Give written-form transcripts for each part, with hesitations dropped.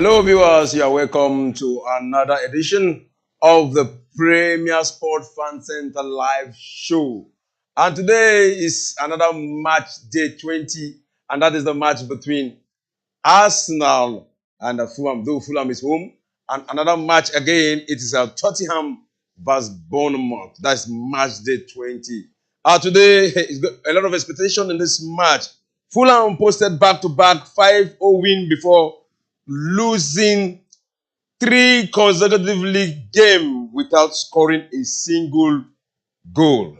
Hello, viewers. You are welcome to another edition of the Premier Sport Fan Center live show. And today is another match day 20, and that is the match between Arsenal and Fulham, though Fulham is home. And another match again, it is Tottenham vs Bournemouth. That's match day 20. Today, it's got a lot of expectation in this match. Fulham posted back-to-back 5-0 win before losing 3 consecutive league games without scoring a single goal.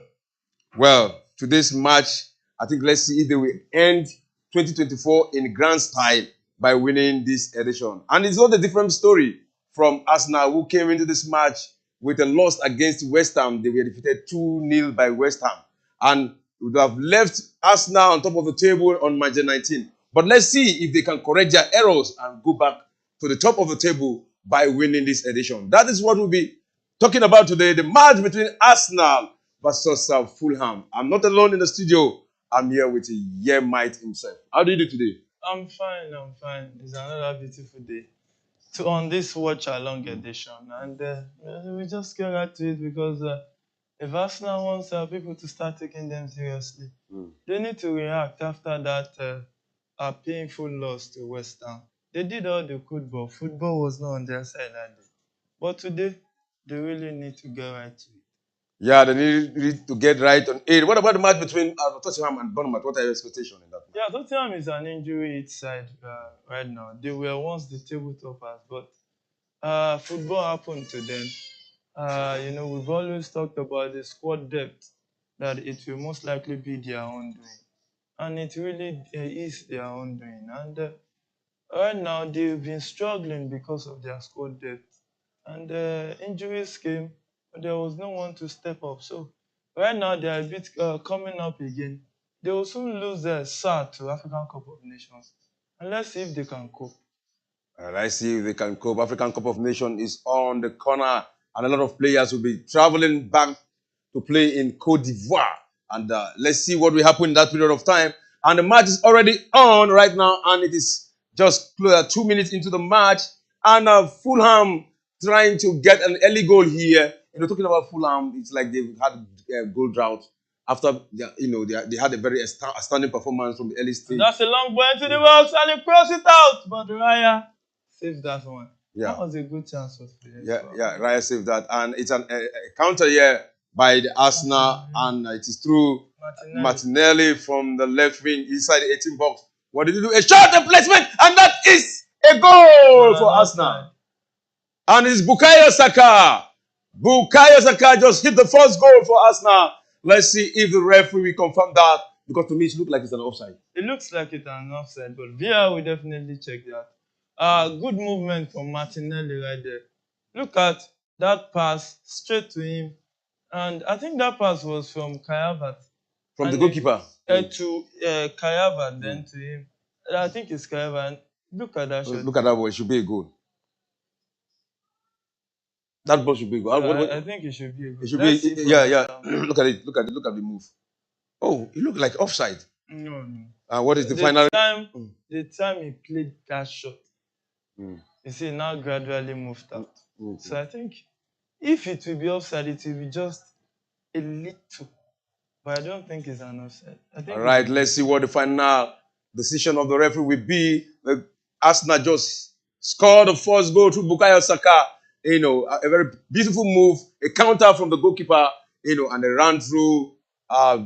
Well, today's match, I think let's see if they will end 2024 in grand style by winning this edition. And it's not a different story from Arsenal, who came into this match with a loss against West Ham. They were defeated 2-0 by West Ham and would have left Arsenal on top of the table on March 19. But let's see if they can correct their errors and go back to the top of the table by winning this edition. That is what we'll be talking about today, the match between Arsenal versus Fulham. I'm not alone in the studio. I'm here with Yemite himself. How do you do today? I'm fine. It's another beautiful day on this watch along edition, and we just get right to it because if Arsenal wants people to start taking them seriously, they need to react after that painful loss to West Ham. They did all they could, but football was not on their side that day. But today, they really need to get right to it. Yeah, they need to get right on it. What about the match between Tottenham and Bournemouth? What are your expectations in that match? Yeah, Tottenham is an injury hit side right now. They were once the table toppers, but football happened to them. We've always talked about the squad depth, that it will most likely be their own doing. And it really is their own doing. And right now, they've been struggling because of their squad depth. And injuries came, but there was no one to step up. So right now, they are a bit coming up again. They will soon lose their SAR to African Cup of Nations. And let's see if they can cope. Let's see if they can cope. African Cup of Nations is on the corner, and a lot of players will be traveling back to play in Cote d'Ivoire. And let's see what will happen in that period of time. And the match is already on right now, and it is just 2 minutes into the match. And Fulham trying to get an early goal here. Talking about Fulham, it's like they've had a goal drought after they had a very outstanding performance from the early stage. That's a long ball into the box, and he crossed it out, but Raya saved that one. Yeah, that was a good chance for Fulham. Yeah, Raya saved that, and it's a counter here by the Arsenal, and it is through Martinelli from the left wing inside the 18 box. What did he do? A shot, a placement, and that is a goal for Arsenal. And it's Bukayo Saka. Bukayo Saka just hit the first goal for Arsenal. Let's see if the referee will confirm that, because to me it looks like it's an offside. It looks like it's an offside, but VR will definitely check that. Good movement from Martinelli right there. Look at that pass straight to him. And I think that pass was from Kai Havertz. From the goalkeeper? To Kai Havertz, then to him. I think it's Kai Havertz. Look at that shot. Look at that ball. It should be a goal. That ball should be a goal. I think it should be a goal. It should be. Yeah. Look at it. Look at the move. Oh, it looked like offside. No. What is the final? The time he played that shot, you see, now gradually moved out. So I think if it will be offside, it will be just a little. But I don't think it's an offside. All right, let's see what the final decision of the referee will be. Arsenal just scored the first goal through Bukayo Saka. A very beautiful move, a counter from the goalkeeper, and they ran through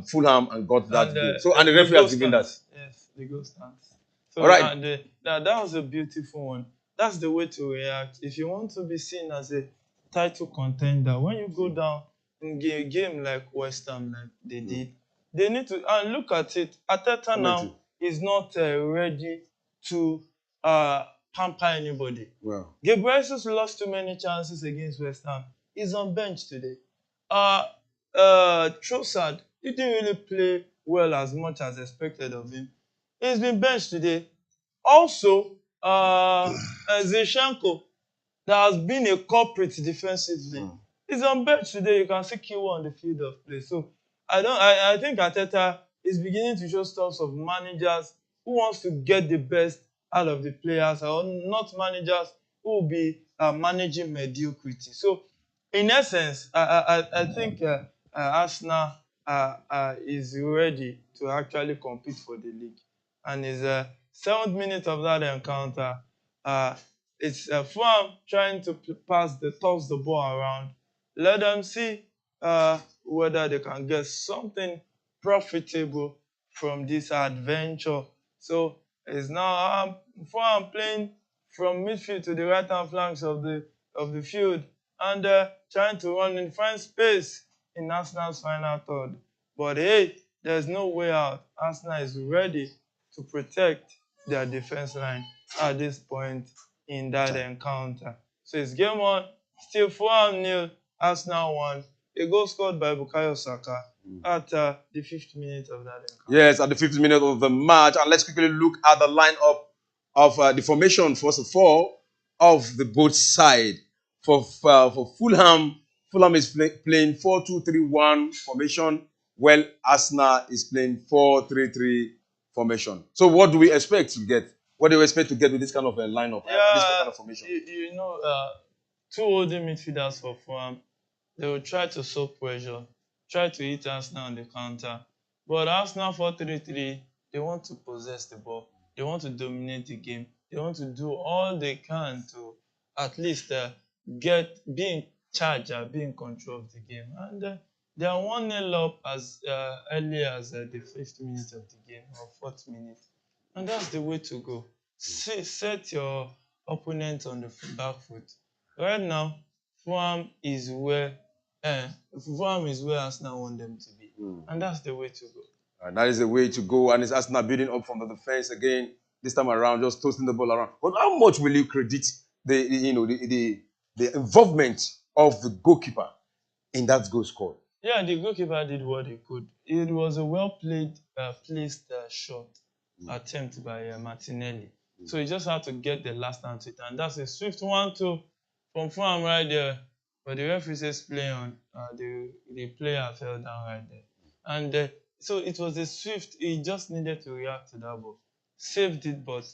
Fulham and got that goal. So, and the referee has given that. Yes, the goal stands. So, all right. That was a beautiful one. That's the way to react. If you want to be seen as a title contender, when you go down in a game like West Ham, like they did, they need to look at it. Arteta now is not ready to pamper anybody. Well, Gabriel Jesus lost too many chances against West Ham. He's on bench today. Trossard didn't really play well as much as expected of him. He's been benched today. Also, Zinchenko, that has been a culprit defensively, is on bench today. You can see Kiwa on the field of play. So I think Arteta is beginning to show stuff of managers who wants to get the best out of the players, or not managers who will be managing mediocrity. So, in essence, I think Arsenal is ready to actually compete for the league. And is 7th minute of that encounter, uh, it's Fulham trying to toss the ball around. Let them see whether they can get something profitable from this adventure. So it's now Fulham playing from midfield to the right hand flanks of the field, and trying to run in find space in Arsenal's final third. But hey, there's no way out. Arsenal is ready to protect their defense line at this point in that encounter. So it's game on, still 4-0, Arsenal 1. A goal scored by Bukayo Saka at the 5th minute of that encounter. Yes, at the 5th minute of the match. And let's quickly look at the lineup of the formation, first of all, of the both side. For Fulham, Fulham is playing 4-2-3-1 formation, while Arsenal is playing 4-3-3 formation. So what do we expect to get? What do we expect to get with this kind of a lineup, this kind of formation? Two holding midfielders for Fulham. They will try to soak pressure, try to hit Arsenal on the counter. But Arsenal 4-3-3, they want to possess the ball. They want to dominate the game. They want to do all they can to at least be in charge, be in control of the game. And they are 1-0 up as early as the 5th minute of the game, or 4th minute. And that's the way to go. Set your opponent on the back foot. Right now, Fulham is where Arsenal want them to be. And that's the way to go. And that is the way to go. And it's Arsenal building up from the defense again. This time around, just toasting the ball around. But how much will you credit the involvement of the goalkeeper in that goal scored? Yeah, the goalkeeper did what he could. It was a well-placed shot attempt by Martinelli. So he just had to get the last hand to it. And that's a swift 1-2 from Fulham right there. But the referee says play on. The player fell down right there. And so it was a swift. He just needed to react to that ball. Saved it, but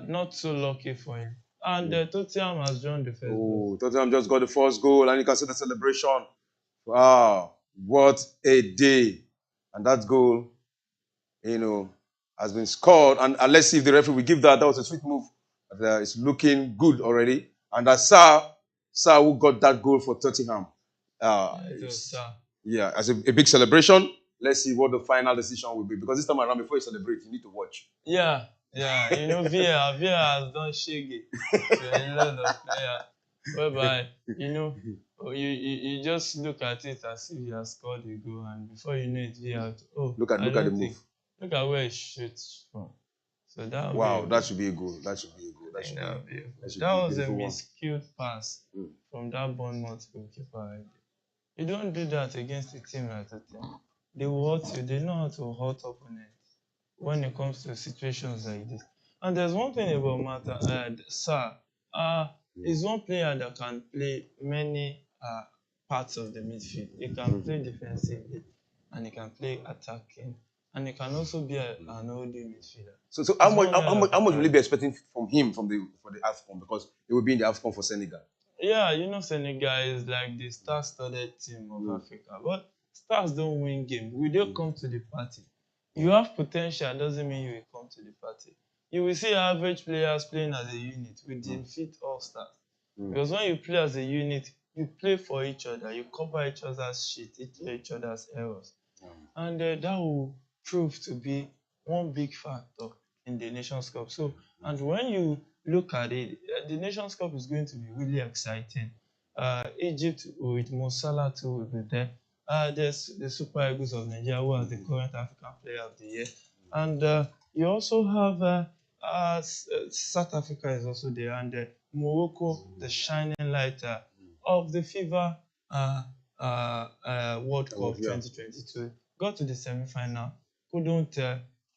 not so lucky for him. And Tottenham has drawn the first goal. Tottenham just got the first goal, and you can see the celebration. Wow, what a day. And that goal, has been scored. And let's see if the referee will give that. That was a sweet move. It's looking good already. And that's Sa who got that goal for Tottenham. Yeah, as a big celebration. Let's see what the final decision will be. Because this time around, before you celebrate, you need to watch. Yeah. VAR has done shaggy to a lot of players. Whereby, you just look at it as if you have scored a goal, and before you know it, VAR. Look at the move. Look at where it shoots from. So that should be a goal. That should be a goal. That was a miscued pass from that Bournemouth goalkeeper right there. You don't do that against a team like that. They will hurt you. They know how to hurt opponents when it comes to situations like this. And there's one thing about Sa. He's one player that can play many parts of the midfield. He can play defensively, and he can play attacking, and he can also be an holding midfielder. So how much will you be expecting from him for the AFCON? Because it will be in the AFCON for Senegal. Yeah, Senegal is like the star-studded team of Africa. But stars don't win games. We don't come to the party. You have potential, doesn't mean you will come to the party. You will see average players playing as a unit. We defeat all stars. Because when you play as a unit, you play for each other. You cover each other's shit, each other's errors. And that will prove to be one big factor in the Nations Cup. So, and when you look at it, the Nations Cup is going to be really exciting. Egypt with Mo Salah too will be there. There's the Super Eagles of Nigeria, who are the current African Player of the Year. And you also have South Africa is also there, and Morocco, the shining light of the FIFA World Cup 2022. Got to the semi-final, couldn't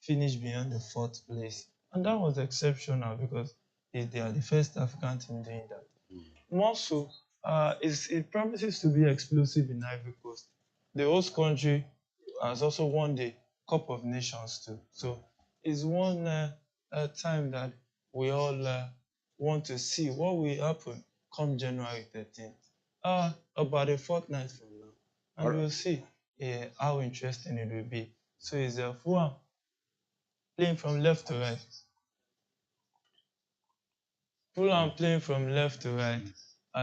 finish beyond the 4th place. And that was exceptional because they are the first African team doing that. More so, it promises to be explosive in Ivory Coast. The host country has also won the Cup of Nations too. So it's one a time that we all want to see what will happen come January 13th. About a fortnight from now. And we'll see how interesting it will be. So it's Fulham playing from left to right. Fulham playing from left to right.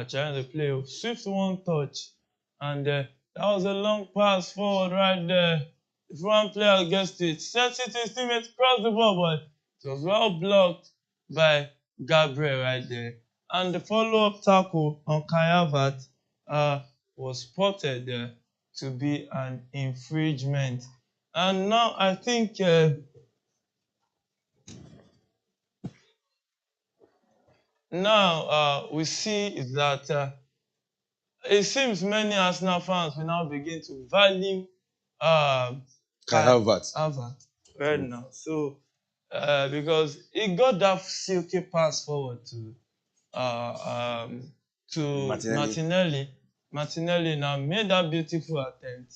Trying to play a swift one touch. And that was a long pass forward right there. The Fulham player gets it. Sets it to his teammates, cross the ball, but it was well blocked by Gabriel right there. And the follow-up tackle on Kai Havertz was spotted to be an infringement. And now I think we see that it seems many Arsenal fans will now begin to value Kai Havertz right now. So because he got that silky pass forward to Martinelli. Martinelli now made that beautiful attempt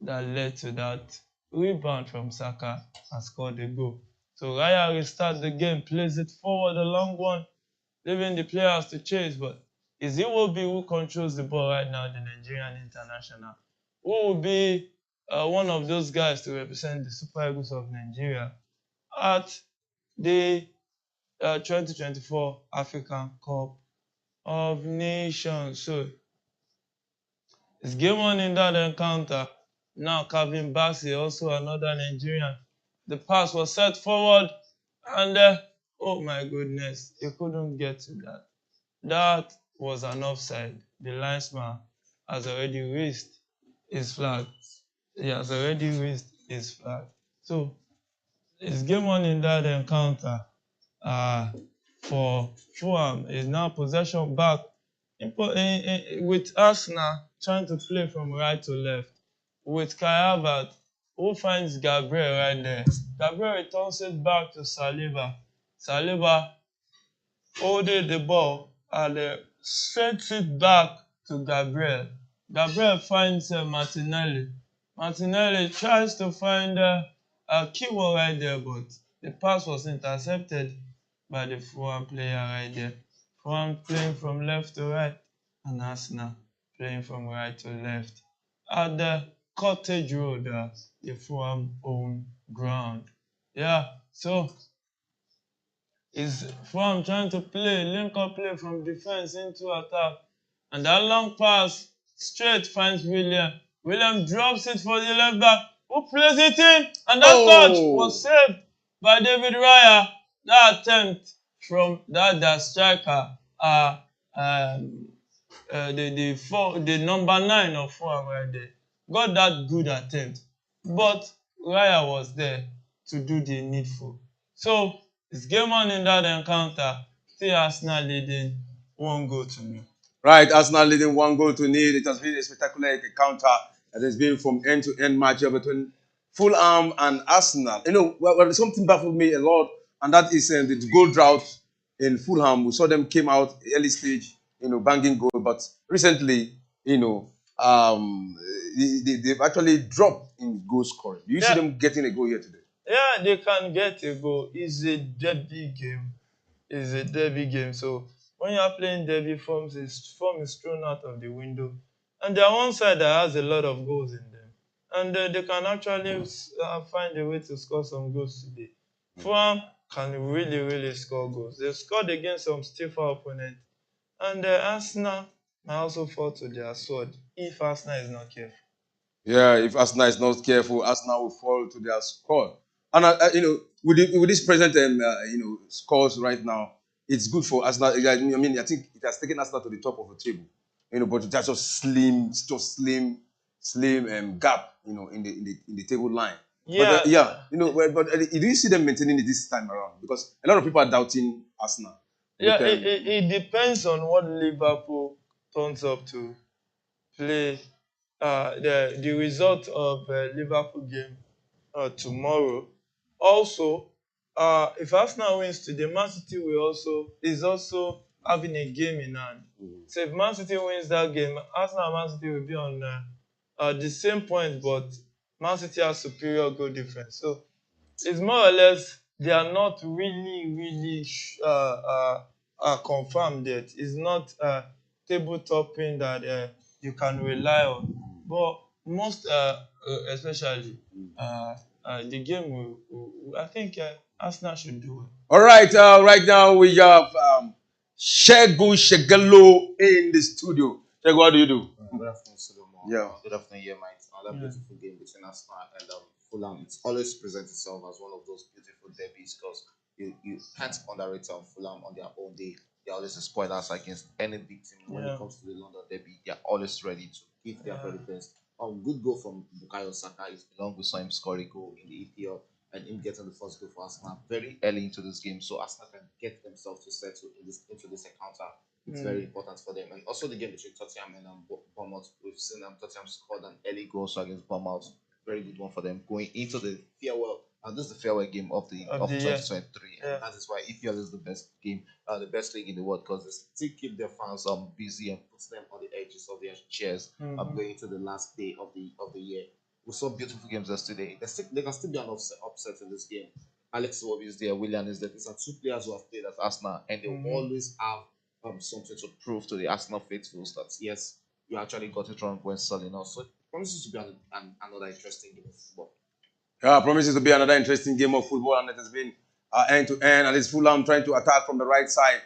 that led to that rebound from Saka and scored a goal. So Raya restarts the game, plays it forward, a long one, leaving the players to chase. But is it will be who controls the ball right now, the Nigerian international? Who will be one of those guys to represent the Super Eagles of Nigeria at the 2024 African Cup of Nations? So it's game on in that encounter. Now Calvin Bassey, also another Nigerian. The pass was set forward and oh my goodness, he couldn't get to that. That was an offside. The linesman has already raised his flag. He has already raised his flag. So it's game on in that encounter. For Fulham is now possession back with Arsenal trying to play from right to left. With Kai Havertz, who finds Gabriel right there. Gabriel returns it back to Saliba. Saliba holding the ball and sends it back to Gabriel. Gabriel finds Martinelli. Martinelli tries to find a keyword right there, but the pass was intercepted by the Fulham player right there. Fulham playing from left to right and Arsenal playing from right to left. At the Cottage Road, the Fulham own ground. Yeah, so is Fulham trying to play, link up play from defense into attack. And that long pass straight finds William. William drops it for the left back, who plays it in, and that touch was saved by David Raya. That attempt from that striker, the number 9 of Fulham right there, got that good attempt. But Raya was there to do the needful. So it's game on in that encounter. Still Arsenal leading 1-0 to nil. Right, Arsenal leading 1-0 to nil. It has been a spectacular encounter that has been from end-to-end match between Fulham and Arsenal. You know, well, something baffled me a lot, and that is the goal drought in Fulham. We saw them came out early stage, banging goal, but recently, they've actually dropped in goal scoring. Do you see them getting a goal here today? Yeah, they can get a goal. It's a derby game. So when you are playing derby, form is thrown out of the window. And they are one side that has a lot of goals in them. And they can actually find a way to score some goals today. Fulham can really, really score goals. They've scored against some stiffer opponents. And Arsenal might also fall to their sword if Arsenal is not careful. Yeah, if Arsenal is not careful, Arsenal will fall to their score. And with this present scores right now, it's good for Arsenal. I mean, I think it has taken Arsenal to the top of the table. But that's just slim gap, in the table line. Yeah. But do you see them maintaining it this time around? Because a lot of people are doubting Arsenal. Yeah, it depends on what Liverpool turns up to play. The result of Liverpool game tomorrow. Also, if Arsenal wins today, Man City is also having a game in hand. So if Man City wins that game, Arsenal and Man City will be on the same point, but Man City has superior goal difference. So it's more or less they are not really confirmed yet. It's not table topping that you can rely on. But most, especially the game, I think Arsenal should do it. All right, right now we have Shegun Shegelo in the studio. Shegu, what do you do? Good afternoon, Solomon. Yeah. Good afternoon, yeah, mate. Another beautiful game between Arsenal and Fulham. It always presents itself as one of those beautiful debuts because you can't underrate Fulham on their own day. They're always the spoilers against any big team. When it comes to the London derby, they're always ready to give their very best. Good goal from Bukayo Saka. It's been long we saw him score a goal in the EPL and him getting the first goal for Arsenal very early into this game, so Arsenal can get themselves to settle into this encounter. It's very important for them. And also the game between Tottenham and Bournemouth. We've seen Tottenham scored an early goal so against Bournemouth. Very good one for them. Going into the farewell, and this is the farewell game of 2023. Yeah. And that is why EPL is the best game, the best league in the world because they still keep their fans busy and puts them on the edges of their chairs going into the last day of the year. We saw beautiful games yesterday. There can still be an upset in this game. Alex Iwobi is there, Willian is there. These are two players who have played at Arsenal and they always have something to prove to the Arsenal faithfuls that yes, you actually got it wrong when selling us. So it promises to be another interesting game of football. Yeah, promises to be another interesting game of football, and it has been end to end. And it's Fulham trying to attack from the right side.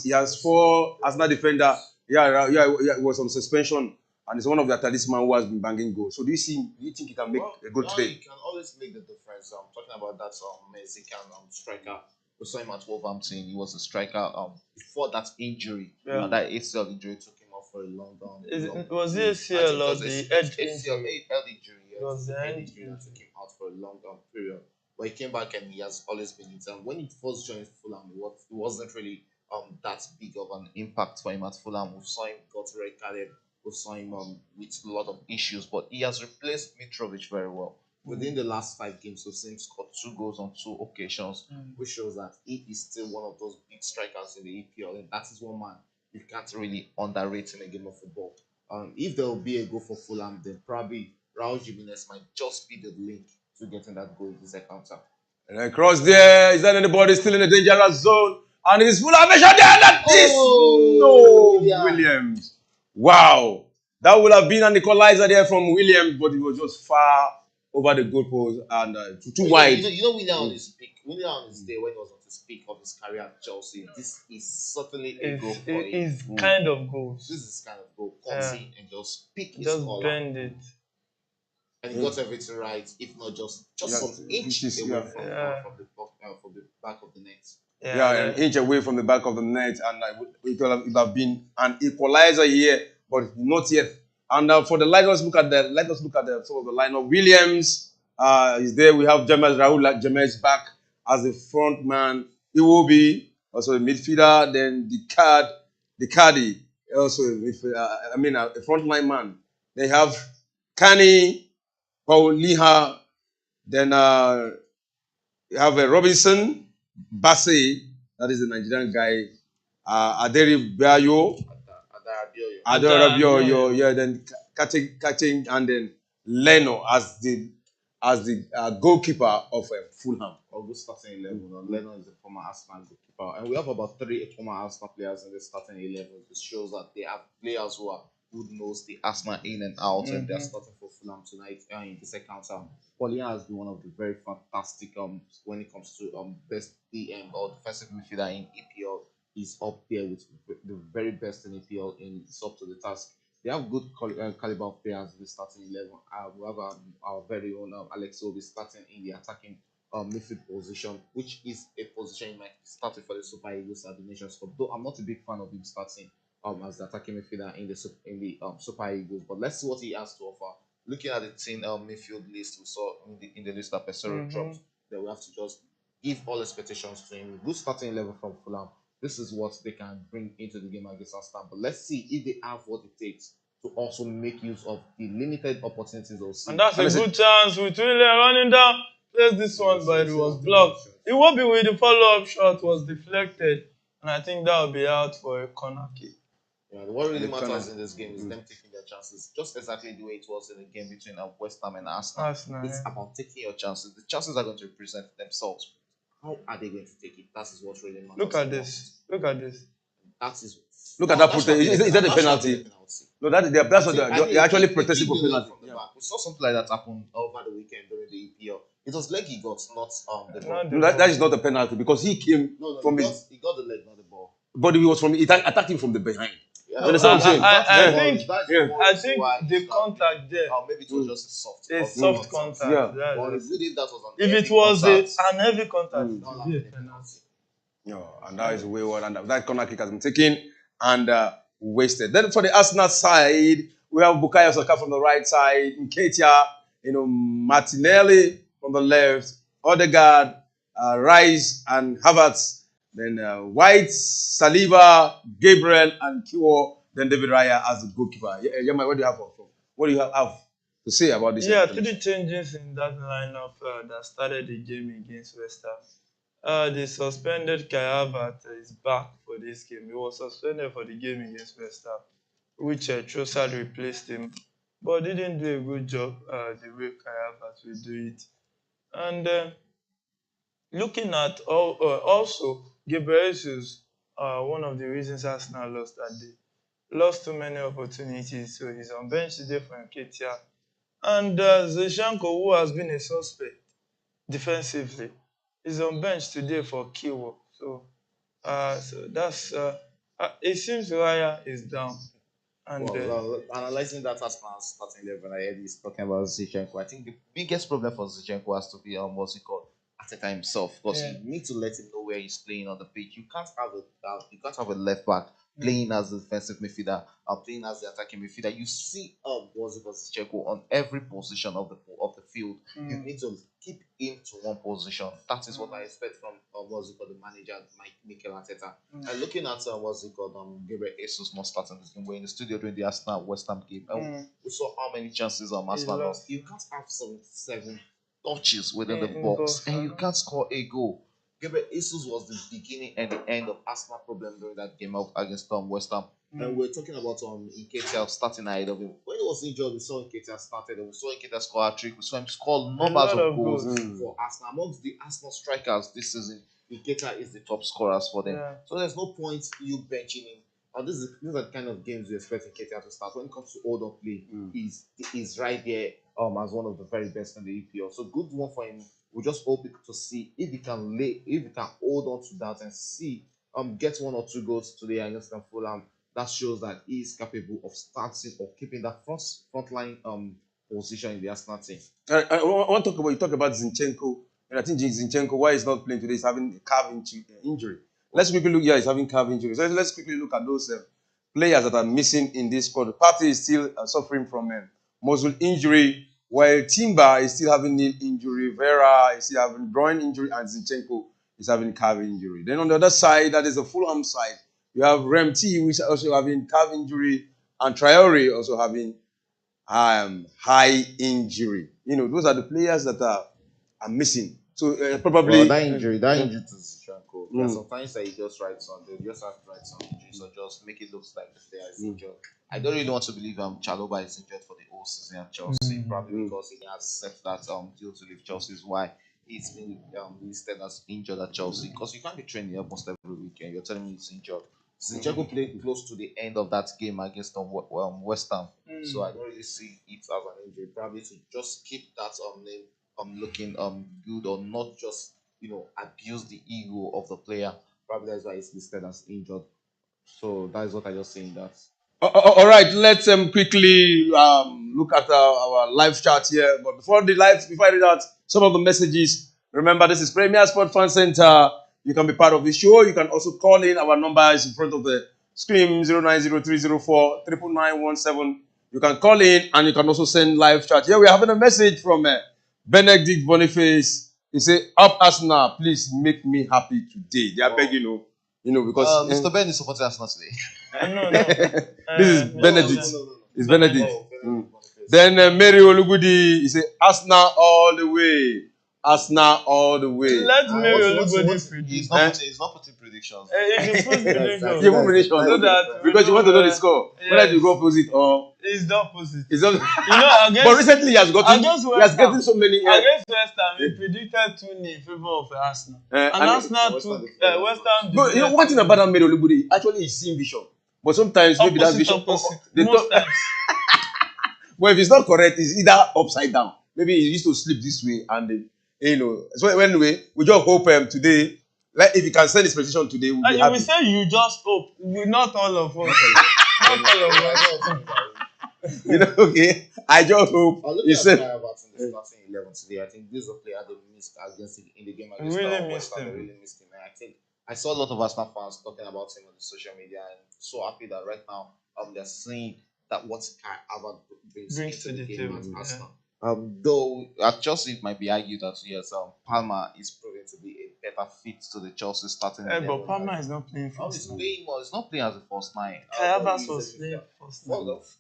He has four Arsenal defender. Yeah, it was on suspension, and it's one of the talisman who has been banging goals. So do you think he can make a goal today? He can always make the difference. Talking about that Mexican striker. We saw him at Wolverhampton. He was a striker before that injury. That ACL injury took him off for a long time. Was it ACL or the edge injury? injury. It was the Head injury that took him out for a long period. But he came back and he has always been in term. When he first joined Fulham, it wasn't really that big of an impact for him at Fulham. We saw him got red carded. We saw him with a lot of issues, but he has replaced Mitrovic very well. Within the last 5 games, we've seen him score 2 goals on 2 occasions, which shows that he is still one of those big strikers in the EPL, and that is one man you can't really underrate in a game of football. If there will be a goal for Fulham, then probably Raul Jimenez might just be the link to getting that goal in this encounter. And across there, is that anybody still in the dangerous zone? And it is Fulham there, and that is Williams. Wow, that would have been an equalizer there from Williams, but it was just far over the goalpost and too wide. You know William on his peak. William on his day when he was on his peak of his career at Chelsea. This is certainly a goal for him. It's kind of goals. This is kind of goal. Comes in and just pick his Just collar. bend it. And he got everything right, if not just some inches away from the back of the net. An inch away from the back of the net, and it would have been an equalizer here, but not yet. And for the let us look at some of the lineup. Williams is there. We have Raul James back as the front man. He will be also a midfielder. Then the Caddy, also a midfielder. A front line man. They have Kani, Paul Liha. Then you have Robinson, Bassey, that is the Nigerian guy. Aderi Bayo. Adorabio, yeah, then cutting, and then Leno as the goalkeeper of Fulham. Or good starting 11. Leno is a former Arsenal goalkeeper, and we have about 3 former Arsenal players in the starting 11. This shows that they have players who knows the Arsenal in and out, and they're starting for Fulham tonight in the second term. Paulinho has been one of the very fantastic when it comes to best DM or defensive midfielder in EPL. Is up there with the very best in EPL and it's up to the task. They have good caliber of players in the starting 11. We have our very own Alex Iwobi starting in the attacking midfield position, which is a position he might start for the Super Eagles at the Nations Cup. Though I'm not a big fan of him starting as the attacking midfielder in the Super Eagles, but let's see what he has to offer. Looking at the team midfield list we saw in the list that Pesero dropped, then we have to just give all expectations to him. Good starting 11 from Fulham. This is what they can bring into the game against Arsenal. But let's see if they have what it takes to also make use of the limited opportunities they'll see. And that's a good chance with William running down. There's this one, but it was blocked. It won't be with the follow-up shot was deflected. And I think that will be out for a corner kick. Yeah, what really matters in this game is them taking their chances. Just exactly the way it was in the game between West Ham and Arsenal. It's about taking your chances. The chances are going to present themselves. How are they going to take it? That is what really matters. Look at this. Look at this. That is. Look at that That should have protest. been Is that a that should have penalty? been a penalty. No, that's what they're actually He protesting kicked for the leg penalty. from the Yeah. back. We saw something like that happen over the weekend during the EPL. It was leg he got, not the ball. Not the No, that ball. is not a penalty because he came No, from he got the leg, not the ball. but he was from he attacked him from the behind. Yeah, You understand what I'm saying? I that's think that's yeah. the I reason think why the it should have contact there been- maybe it was just a soft. is soft contact. contact. Yeah. That's But it. if that was If heavy it was contact, an heavy contact, Mm. it would be a penalty. No, and that is wayward, and that corner kick has been taken and wasted. Then for the Arsenal side, we have Bukayo Saka from the right side, Nketiah, Martinelli from the left, Odegaard, Rice, and Havertz. Then White, Saliba, Gabriel, and Kiwo. Then David Raya as the goalkeeper. Yama, what do you have to say about this? Yeah, 3 changes in that lineup that started the game against West Ham. The suspended Kai Havertz is back for this game. He was suspended for the game against West Ham, which Trossard replaced him, but didn't do a good job the way Kai Havertz will do it. And looking at also Gabriel Jesus, one of the reasons Arsenal lost that day, lost too many opportunities, so he's on bench today for Nketiah. And Zinchenko, who has been a suspect defensively, is on bench today for Kiwo. So that's it seems Raya is down. And analyzing that Arsenal starting 11, I heard he's talking about Zinchenko. I think the biggest problem for Zinchenko has to be what's it called, Arteta himself, because Yeah. you need to let him know where he's playing on the pitch. You can't have a left back playing as the defensive midfielder or playing as the attacking midfielder. You see what's it called, Zinchenko on every position of the field. You need to keep him to one position. That is what I expect from what's it called, the manager Mikel Arteta. And looking at what's it called, Gabriel Jesus not starting this game. We're in the studio during the Arsenal West Ham game. And we saw how many chances Arsenal lost. You can't have 77 touches within the box and you can't score a goal. Gabriel Jesus was the beginning and the end of Arsenal problem during that game against West Ham. And we're talking about Nketiah starting ahead of him. When he was injured, we saw Nketiah started, and we saw Nketiah score a trick. We saw him score numbers of goals for Arsenal. Amongst the Arsenal strikers this season, Nketiah is the top scorers for them. Yeah. So there's no point you benching him. And these are the kind of games we expect Nketiah to start. When it comes to hold-on play, he's right there as one of the very best in the EPL. So good one for him. We just hope to see if he can hold on to that and see get 1 or 2 goals today against Fulham. That shows that he is capable of starting or keeping that front line position in the Arsenal team. I want to talk about Zinchenko, and I think Zinchenko, why he's not playing today, is having a calf injury. Let's quickly look. Yeah, he's having calf injury. So let's quickly look at those players that are missing in this squad. Partey is still suffering from muscle injury, while Timber is still having knee injury. Vera is still having groin injury, and Zinchenko is having calf injury. Then on the other side, that is the Fulham side. You have Remti, which is also having calf injury, and Traore also having high injury. Those are the players that are missing. So probably that injury to Zinchenko. Sometimes he just writes on. They just have to write some injuries or just make it look like the player is injured. I don't really want to believe Chalobah is injured for the whole season at Chelsea, probably because he has set that deal to leave Chelsea is why he's been listed as injured at Chelsea. Because you can't be training almost every weekend. You're telling me he's injured. Zinchenko played close to the end of that game against West Ham, so I don't really see it as an injury. Probably to just keep that name looking good, or not just abuse the ego of the player. Probably that's why he's listed as injured. So that is what I just saying that. All right, let's quickly look at our live chat here. But before I read out some of the messages, remember this is Premier Sport Fan Center. You can be part of the show. You can also call in. Our number is in front of the screen, 090-304 99917. You can call in and you can also send live chat. Here we are having a message from Benedict Boniface. He said, "Up Arsenal, please make me happy today." They are begging because Mr. Ben is supporting Arsenal today. No. This is Benedict. No. It's Benedict. Then Mary Olugudi, he said, "Arsenal all the way. Arsenal all the way. Let me everybody He's predict. not putting predictions. If you put prediction, You put prediction so that we because you want to know the score. Whether yes, you go opposite or it's the opposite. it's not. You know, against But recently he has gotten against he has West Ham, gotten so many. against West Ham, he predicted 2-0 in favor of Arsenal, and Arsenal West Ham took defeated West Ham. But you know one thing about that Made Olubode, actually he's seeing vision. But sometimes maybe that vision. opposite. They Most talk, times, well, if it's not correct, it's either upside down. Maybe he used to sleep this way, and So anyway, we just hope today, like if he can send his prediction today, we'll be you happy. will say you just hope. We not all of us. Not all of us. Okay. I just hope Looking he at said. Kai Havertz in the starting 11 today, I think this is a player they missed in the game against Really West Ham. missed him. They really missed him. And I think I saw a lot of Arsenal fans talking about him on the social media, and so happy that right now they're seeing that what Kai Havertz brings Brings into to the the game table, at yeah. Arsenal. Though at Chelsea it might be argued that yes, Palmer is proving to be a better fit to the Chelsea starting 11. But Palmer is not playing for He's us. playing more. He's not playing as a first nine. Kai But Havertz he's was a- playing first.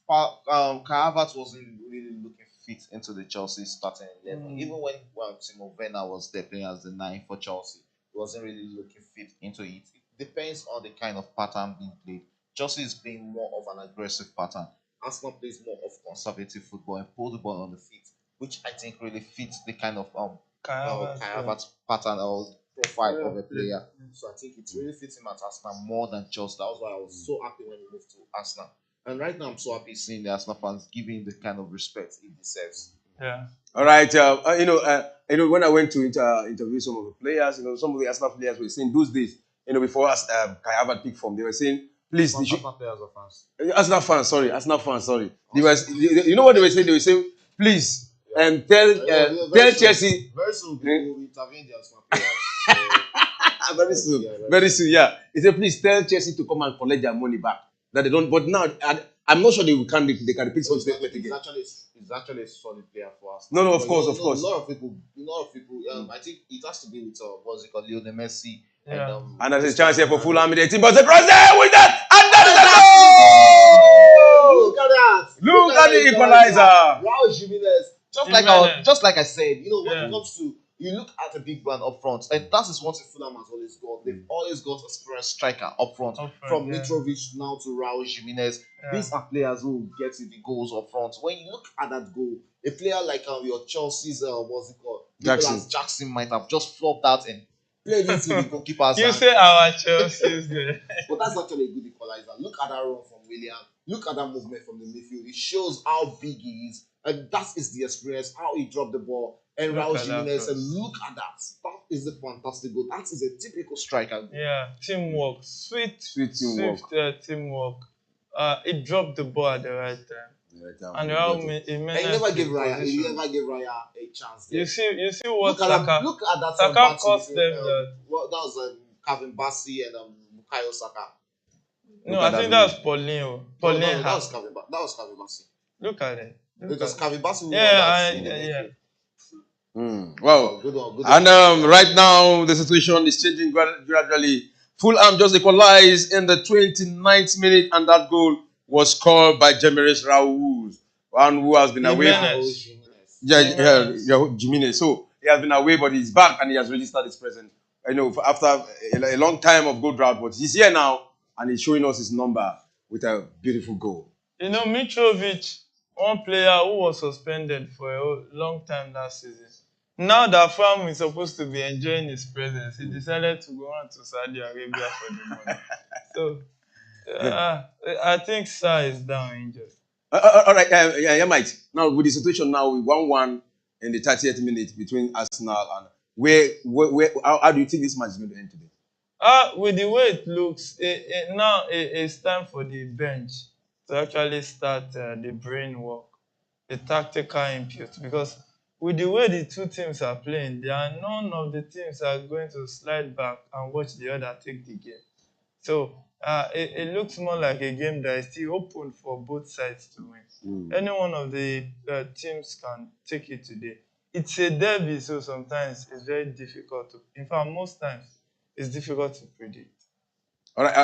Kai Havertz wasn't really looking fit into the Chelsea starting 11. Mm. Even when Timo Werner was there playing as the 9 for Chelsea, he wasn't really looking fit into it. It depends on the kind of pattern being played. Chelsea is playing more of an aggressive pattern. Arsenal plays more of conservative football and pull the ball on the feet, which I think really fits the kind of Kai Havertz, Kai Havertz pattern or profile of a player. So I think it really fits him at Arsenal more than Chelsea. That was why I was so happy when he moved to Arsenal. And right now I'm so happy seeing the Arsenal fans giving him the kind of respect he deserves. Yeah. All right. When I went to interview some of the players, some of the Arsenal players were saying those days, before us, Kai Havertz picked form, they were saying, please, they should, Arsenal players or fans? Arsenal fans, sorry. You know what they were saying? They were saying, please, tell Chelsea. Very soon we will intervene the Arsenal players. Very soon, very soon, yeah. He said, please tell Chelsea to come and collect their money back. That they don't. But now, I'm not sure they can repeat such statement again. It's actually a solid player for us. No, of course. A lot of people. I think it has to be with what's it called, Lionel Messi. Yeah. And there's a chance here for Fulham in the team, but the cross there with that, and that is a goal! Look at that! Look at the equalizer! Wow, Jimenez. Just like I said, when it comes to you look at a big man up front, and that is what Fulham has always got. They've always got a experienced striker up front, from Mitrovic now to Raul Jimenez. Yeah. These are players who get the goals up front. When you look at that goal, a player like your Chelsea's what's it called, Nicholas Jackson might have just flopped out and played into the goalkeeper's You hand. say our Chelsea's there. But that's actually a good equalizer. Look at that run from William. Look at that movement from the midfield. It shows how big he is. And that is the experience, how he dropped the ball. And Raul Jimenez, and look at that. That is a fantastic goal. That is a typical striker goal. Yeah, teamwork. Sweet teamwork. Swift Teamwork. It dropped the ball at the right time. And Raul And he never gave Raya a chance. You see what Look at Saka. that. Saka cost them that. Well, that was Calvin Bassey and Bukayo Saka. No, I think that's Paulinho. No, Paulinho. that was Calvin Bassey. Look at it. Because Calvin Bassey. Yeah. Wow. Good one. And right now, the situation is changing gradually. Fulham just equalized in the 29th minute, and that goal was scored by Jemiris Raul, one who has been away. Jimenez. So he has been away, but he's back and he has registered his presence. After a long time of good drought, but he's here now and he's showing us his number with a beautiful goal. Mitrovic, one player who was suspended for a long time last season. Now that Fulham is supposed to be enjoying his presence, he decided to go on to Saudi Arabia for the money. So, I think Sa is down injured. All right, Mike. Now, with the situation now, with 1-1 in the 30th minute between Arsenal and how do you think this match is going to end today? With the way it looks, now it's time for the bench to actually start the brain work, the tactical input, because with the way the two teams are playing, none of the teams are going to slide back and watch the other take the game. So it looks more like a game that is still open for both sides to win. Any one of the teams can take it today. It's a derby, so sometimes it's very difficult in fact, most times it's difficult to predict. All right,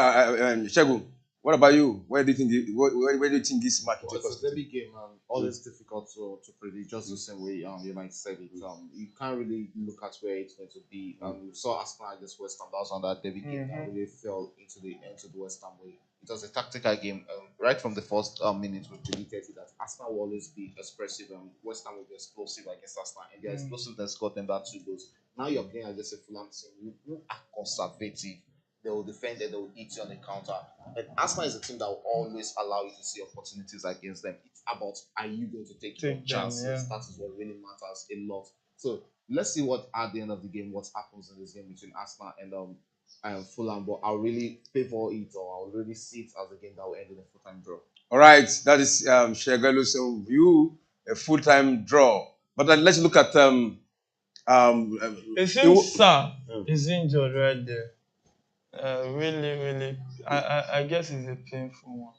Shegun, What about you? Where do you think where do you think this match will Well, take it's us a to? derby game and always difficult to predict, just the same way you might say it. You can't really look at where it's going to be. We saw Arsenal against West Ham. That was on that derby game that really fell into the West Ham way. It was a tactical game. Right from the first minute, we predicted that Arsenal will always be expressive and West Ham will be explosive against Arsenal, and their explosiveness got them that 2 goals. Now you're playing against a Fulham team who are conservative. They will defend it, they will eat you on the counter. And Arsenal is a team that will always allow you to see opportunities against them. It's about, are you going to take your chances? Yeah. That is what really matters a lot. So let's see what at the end of the game what happens in this game between Arsenal and Fulham. But I'll really favor it, or I'll really see it as a game that will end in a full-time draw. All right, that is Shegalu's view, a full-time draw. But then let's look at It seems Sa is injured right there. Really, I guess it's a painful one.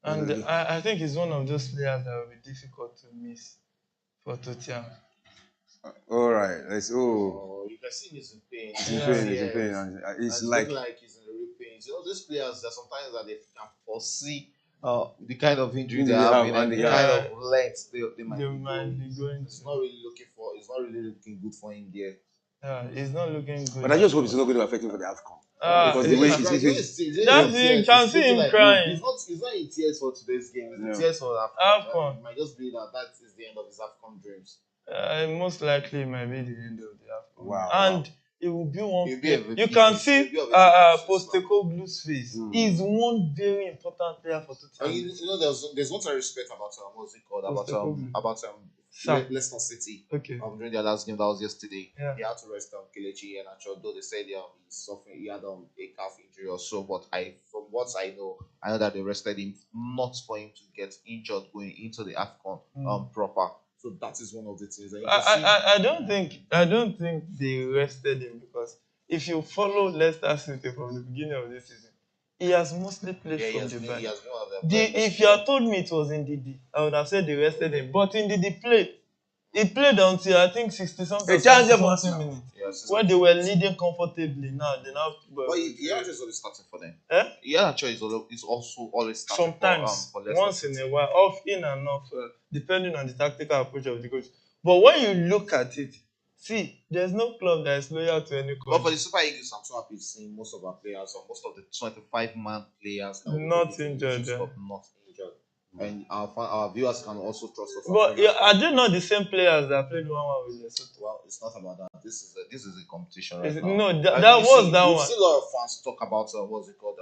And I think he's one of those players that will be difficult to miss for Tottenham. all right, let's You can see he's in pain. he's in pain, he's in pain, and it's And like like he's in real pain. You know, these players that sometimes that they can foresee the kind of injury they have and the kind of length they might be going. It's not really looking for. It's not really looking good for him there. Yeah, it's not looking good. But I just hope it's not going to affect him for the AFCON. Because the way you can see him crying. He's not in tears for today's game. He's in tears for AFCON. It might just be that is the end of his AFCON dreams. Most likely it might be the end of the AFCON. Wow. And it will be one. You can see Postecoglou's face. He's one very important player for Tottenham. You know, there's one I respect about what's it called about Leicester City. Okay. During their last game, that was yesterday. Yeah. They had to rest Kelechi and although they said he's suffering, he had a calf injury or so. But from what I know that they rested him not for him to get injured going into the AFCON proper. So that is one of the things. I don't think they rested him, because if you follow Leicester City from the beginning of this season, he has mostly played from the back. If you had told me it was in DD, I would have said they rested him. But in DD played. He played until I think 60 something minutes. Yes, when they were leading comfortably. Now they now. But he actually always starting for them. Yeah, actually is also always starting sometimes for once in a while, off in and off, depending on the tactical approach of the coach. But when you look at it, see, there's no club that is loyal to any club. But for the Super Eagles, I'm so happy seeing most of our players, or most of the 25-man players, not injured. Not injured. And our viewers can also trust us. But are they not the same players that played 1-1 with Lesotho? Well, it's not about that. This is a competition right now. No, that was that one. We've seen a lot of fans talk about what's it called,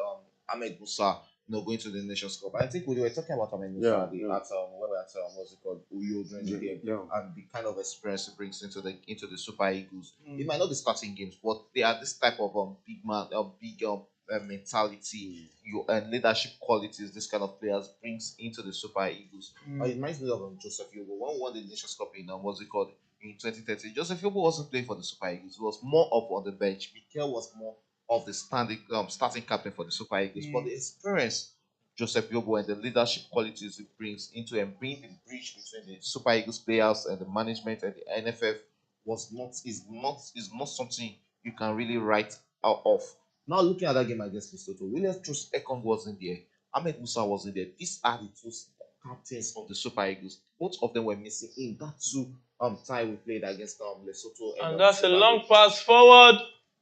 Ahmed Musa, going to the Nations Cup. I think we were talking about Ahmed Musa when we were at what's it called, Uyo during the game, and the kind of experience he brings into the Super Eagles. It might not be starting games, but they are this type of big man, big mentality, and leadership qualities this kind of players brings into the Super Eagles. It reminds me of Joseph Yobo. When we won the Nations Cup in what's it called in 2030, Joseph Yobo wasn't playing for the Super Eagles. He was more of on the bench. Mikel was more of the starting captain for the Super Eagles. But the experience Joseph Yobo and the leadership qualities he brings into and being the bridge between the Super Eagles players and the management and the NFF is not something you can really write out off. Now looking at that game against Lesotho, Williams Trust Ekong wasn't there. Ahmed Musa wasn't there. These are the two captains of the Super Eagles. Both of them were missing in that tie we played against Lesotho. And that's a long pass forward.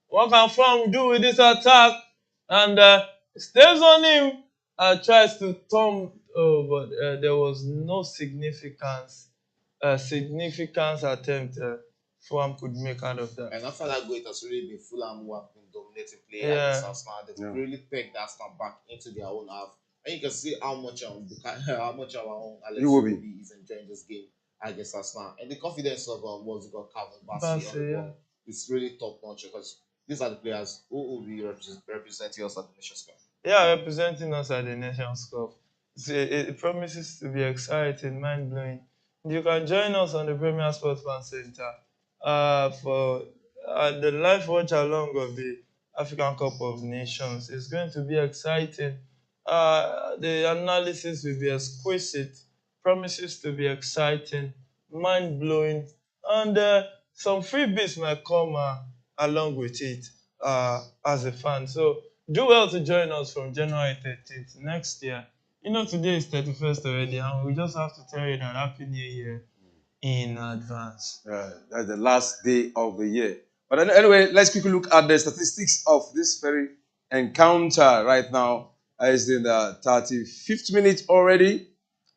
What can Fulham do with this attack? And stays on him. Tries to turn, but there was no significance attempt Fulham could make out of that. And after that goal, it has really been Fulham who have been dominating play against Arsenal. They've really pegged Arsenal back into their own half. And you can see how much our own Alex Iwobi is enjoying this game against Arsenal. And the confidence of what's it called, Calvin Bassey, it's really top notch, because these are the players who will be representing us at the Nations Cup. Yeah, representing us at the Nations Cup. It promises to be exciting, mind-blowing. You can join us on the Premier Sports Fan Center for the live watch-along of the African Cup of Nations. It's going to be exciting. The analysis will be exquisite, promises to be exciting, mind-blowing, and some freebies might come along with it as a fan. So do well to join us from January 13th next year. Today is 31st already, and we just have to tell you that Happy New Year in advance. That's the last day of the year. But anyway, let's quickly look at the statistics of this very encounter right now. It's in the 35th minute already,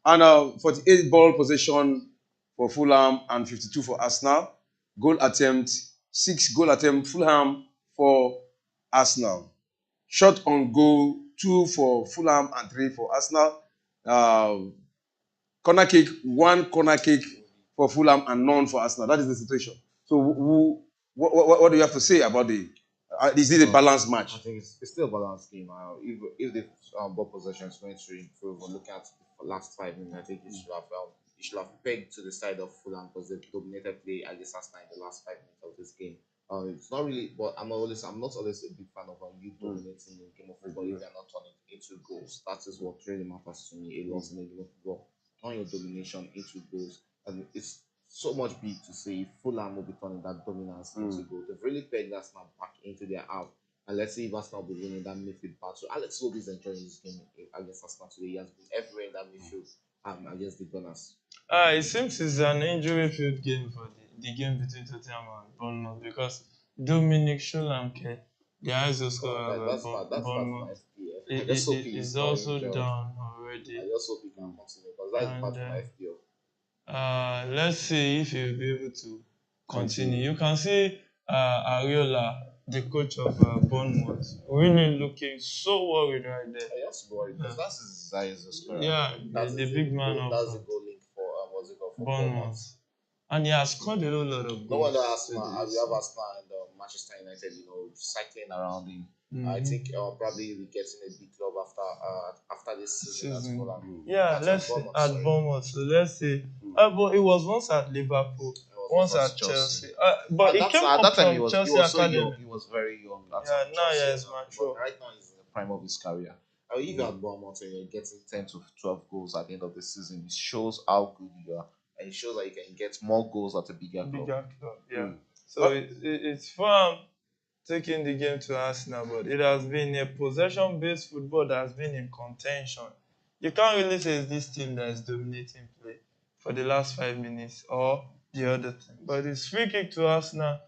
and 48 ball possession for Fulham and 52 for Arsenal. Goal attempt, 6 goal attempt Fulham for Arsenal. Shot on goal, 2 for Fulham and 3 for Arsenal. Corner kick, 1 corner kick for Fulham and none for Arsenal. That is the situation. So, what do you have to say about the? Is it a balanced match? I think it's still a balanced game. If the ball possession is going to improve, or look at the last 5 minutes, I think it should have pegged to the side of Fulham because they dominated play against Arsenal in the last 5 minutes of this game. It's not really, but I'm not always a big fan of you dominating the game of football if you're not turning into goals. That is what really matters to me a lot in the game of football. Turn your domination into goals, and it's so much big to say Fulham will be turning that dominance into goals. They've really pegged Arsenal back into their half, and let's see if Arsenal will be winning that midfield battle. Alex Iwobi is enjoying this game against Arsenal today. He has been everywhere in that midfield against the Gunners. It seems it's an injury-filled game for the game between Tottenham and Bournemouth because Dominic Solanke, the ISO scorer That's of part Bournemouth, of my FPL. I just hope is also down already. I just hope he can continue because that is part of my FPL. Let's see if he'll be able to continue. You can see Ariola, the coach of Bournemouth, really looking so worried right there. I just worried because that's his size. Yeah, the big man of that's the goal link for what's it called for Bournemouth. And he has scored a whole lot of goals. No wonder Arsenal, we have Arsenal and Manchester United, cycling around him. I think probably we'll be getting a big club after this season as well. Yeah, let's see at Bournemouth. So let's see. But it was once at Liverpool, once at Chelsea. But he came up from Chelsea Academy. He was very young. Yeah, now he is mature. Right now he's in the prime of his career. If you're at Bournemouth and you're getting 10 to 12 goals at the end of the season, it shows how good you are. And it shows that you can get more goals at a bigger club. Yeah. So it's fun taking the game to Arsenal, but it has been a possession-based football that has been in contention. You can't really say it's this team that is dominating play for the last 5 minutes or the other team. But it's free kick to Arsenal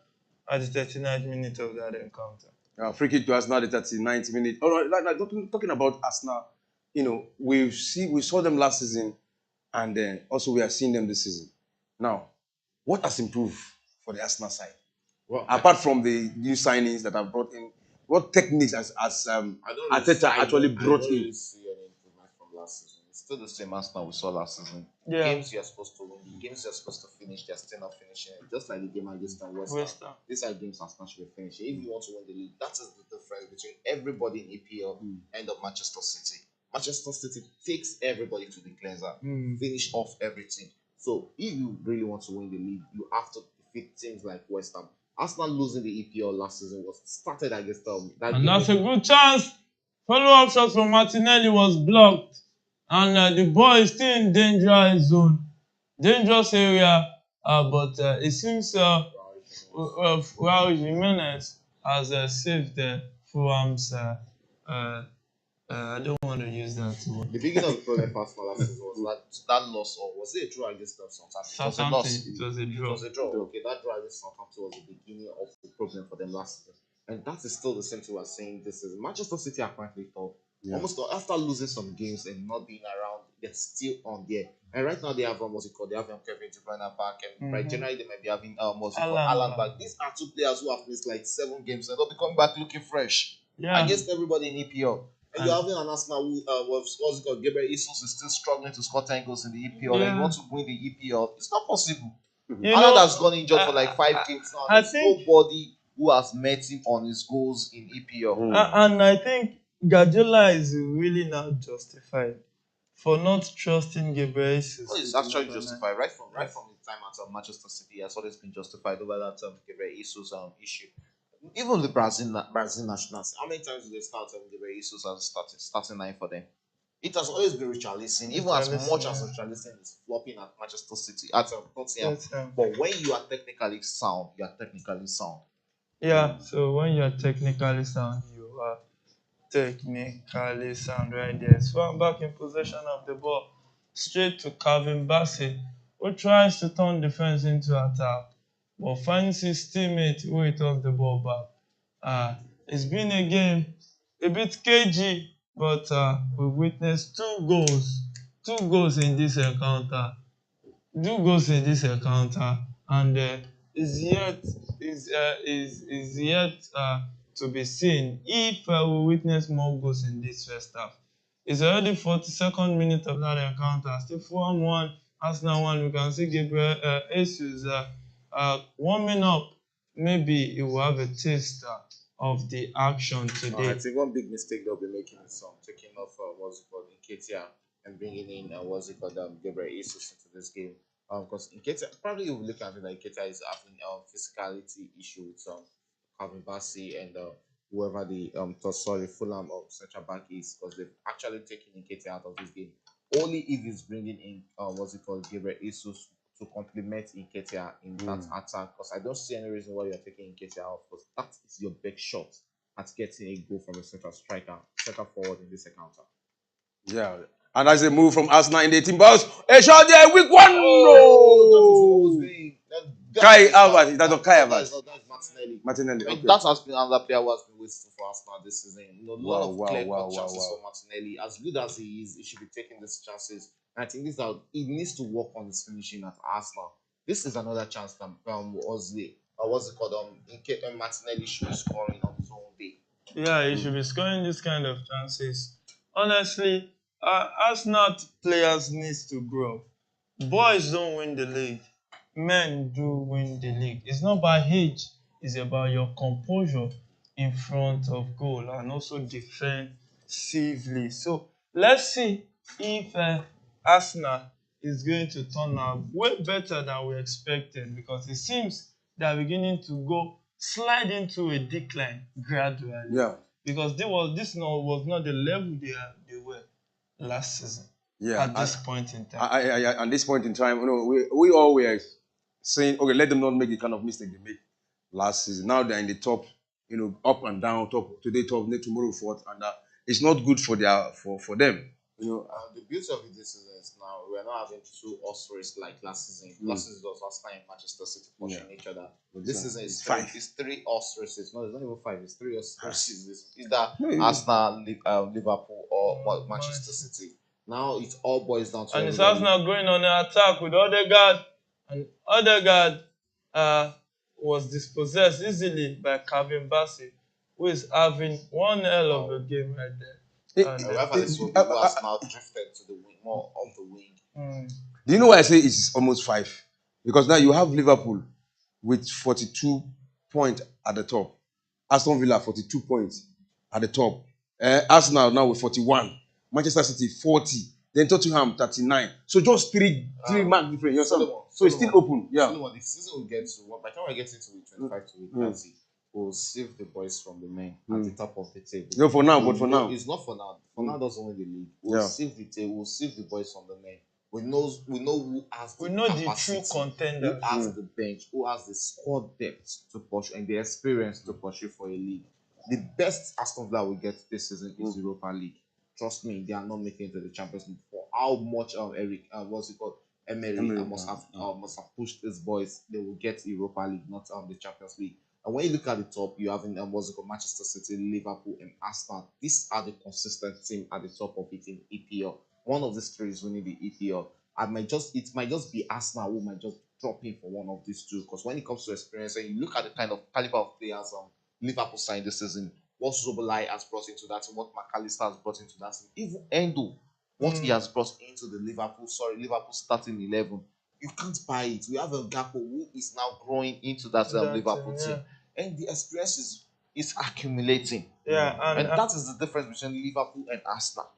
at the 39th minute of that encounter. Free kick to Arsenal at the 39th minute. All right, talking about Arsenal, we saw them last season, and then also we are seeing them this season. Now, what has improved for the Arsenal side? Well, apart from the new signings that have brought in, what techniques has Arteta actually brought in? I don't really see any improvement from last season. It's still the same Arsenal we saw last season. Yeah. Games you're supposed to win, the games you're supposed to finish, they're still not finishing it. Just like the game against West Ham. These are games Arsenal should be finishing. If you want to win the league, that is the difference between everybody in EPL and of Manchester City. Manchester City takes everybody to the cleanser, finish off everything. So if you really want to win the league, you have to defeat teams like West Ham. Arsenal losing the EPL last season was started against them. And that's a good chance. Follow-up shot from Martinelli was blocked. And the ball is still in dangerous zone. Dangerous area. But it seems Raul Jimenez has saved Fulham's I don't want to use that word. The beginning of the problem for Arsenal last season was that loss, or was it a draw against Southampton? It was a draw. It was a draw. Okay, that draw against Southampton was the beginning of the problem for them last season. And that is still the same thing we're saying this season. Manchester City are currently top. Yeah. Almost after losing some games and not being around, they're still on there. And right now they have they have Kevin De Bruyne back, and by January they might be having Alan back. These are two players who have missed like 7 games and they'll be coming back looking fresh against everybody in EPL. And you're having an Arsenal who, Gabriel Jesus is still struggling to score 10 goals in the EPL, and you want to win the EPL. It's not possible. Alan has gone injured for like 5 games now. There's nobody who has met him on his goals in EPL. And I think Guardiola is really now justified for not trusting Gabriel Jesus. Well, it's actually justified right from the time at Manchester City. Has always been justified over that Gabriel Jesus issue. Even the Brazil nationals, how many times did they start Gabriel Jesus as starting 9 for them? It has always been Richarlison, even as much as Richarlison is flopping at Manchester City, at Tottenham. But when you are technically sound, you are technically sound. Yeah, so when you are technically sound, technically sound right there. Swan back in possession of the ball, straight to Calvin Bassey, who tries to turn defense into attack, but finds his teammate who returns the ball back. It's been a game a bit cagey, but we witnessed two goals in this encounter. Do goals in this encounter, and is yet is yet to be seen if we witness more goals in this first half. It's already 42nd minute of that encounter. Still Fulham 1, Arsenal 1. We can see Gabriel Jesus warming up. Maybe he will have a taste of the action I today. think one big mistake they'll be making is taking off what's it called Nketiah and bringing in what's it called Gabriel Jesus into this game. Because Nketiah probably you will look at it like Nketiah is having physicality issue with Calvin Bassey and whoever the sorry Fulham central back is, because they've actually taken Nketiah out of this game. Only if he's bringing in what's it called Gabriel Jesus to complement Nketiah in that attack, because I don't see any reason why you're taking Nketiah out, because that is your big shot at getting a goal from a central striker, centre forward in this encounter. Yeah. And as a move from Arsenal in the 18 box, a shot there, weak one. Oh, No. Kai Havertz. That's not Kai Havertz. That is Martinelli. Martinelli. I mean, Okay. that has been another player who has been wasted for Arsenal this season. You know, a lot of Wow, clear wow, cut chances wow. for Martinelli. As good as he is, he should be taking these chances. And I think this is he needs to work on his finishing at Arsenal. This is another chance that what's it called? Martinelli should be scoring on his own day. Yeah, he should be scoring this kind of chances. Honestly, Arsenal players needs to grow. Boys don't win the league. Men do win the league. It's not by age. It's about your composure in front of goal and also defensively. So let's see if Arsenal is going to turn out way better than we expected, because it seems they are beginning to slide into a decline gradually. Yeah. Because was not the level they were last season. Yeah. At this point in time. At this point in time, we all were saying, okay, let them not make the kind of mistake they made last season. Now they're in the top, up and down, top today, top, tomorrow, fourth, and it's not good for them. The beauty of it this season is now we're not having two horse race like last season. Last season was Arsenal and Manchester City pushing each other. This season is five. It's three horse races. No, it's not even five. It's three horse races. It's that Arsenal, Liverpool, or Manchester City. Now it all boils down to. And it's Arsenal going on an attack with Odegaard, and Odegaard was dispossessed easily by Calvin Bassey, who is having one hell of a game right there. However, this will be Arsenal drifted to the wing, more of the wing. Do you know why I say it's almost 5? Because now you have Liverpool with 42 points at the top. Aston Villa 42 points at the top. Arsenal now with 41. Manchester City 40. Then Tottenham 39. So just three mark difference. So it's still open. Yeah. The season will get to by the time I get into week 25 to week 30, we'll save the boys from the men at the top of the table. No, for now, but for now. It's not for now. For now doesn't win the league. We'll save the table, we'll save the boys from the men. We know who has the capacity, true contender, who has the bench, who has the squad depth to push and the experience to pursue for a league. The best Aston Villa will get this season is Europa League. Trust me, they are not making it to the Champions League. For how much Emery must have pushed these boys, they will get Europa League, not the Champions League. And when you look at the top, you have Manchester City, Liverpool, and Arsenal. These are the consistent team at the top of it in EPL. One of these three is winning the EPL. It might just be Arsenal who might just drop in for one of these two. Because when it comes to experience, and you look at the kind of caliber of players Liverpool signed this season, what Zobolai has brought into that, and what McAllister has brought into that, even Endo, what he has brought into the Liverpool starting 11, you can't buy it. We have a Gakpo who is now growing into that Liverpool team, and the experience is accumulating. Yeah, and that is the difference between Liverpool and Arsenal.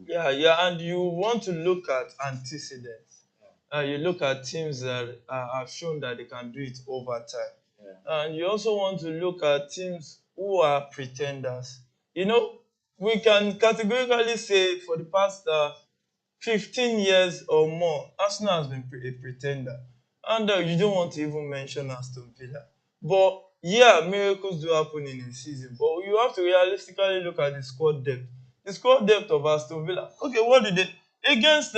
Yeah, and you want to look at antecedents. You look at teams that have shown that they can do it over time. Yeah. And you also want to look at teams who are pretenders. We can categorically say for the past 15 years or more, Arsenal has been a pretender. And you don't want to even mention Aston Villa. But Yeah, miracles do happen in a season, but you have to realistically look at the squad depth. The squad depth of Aston Villa. Okay, what did they against?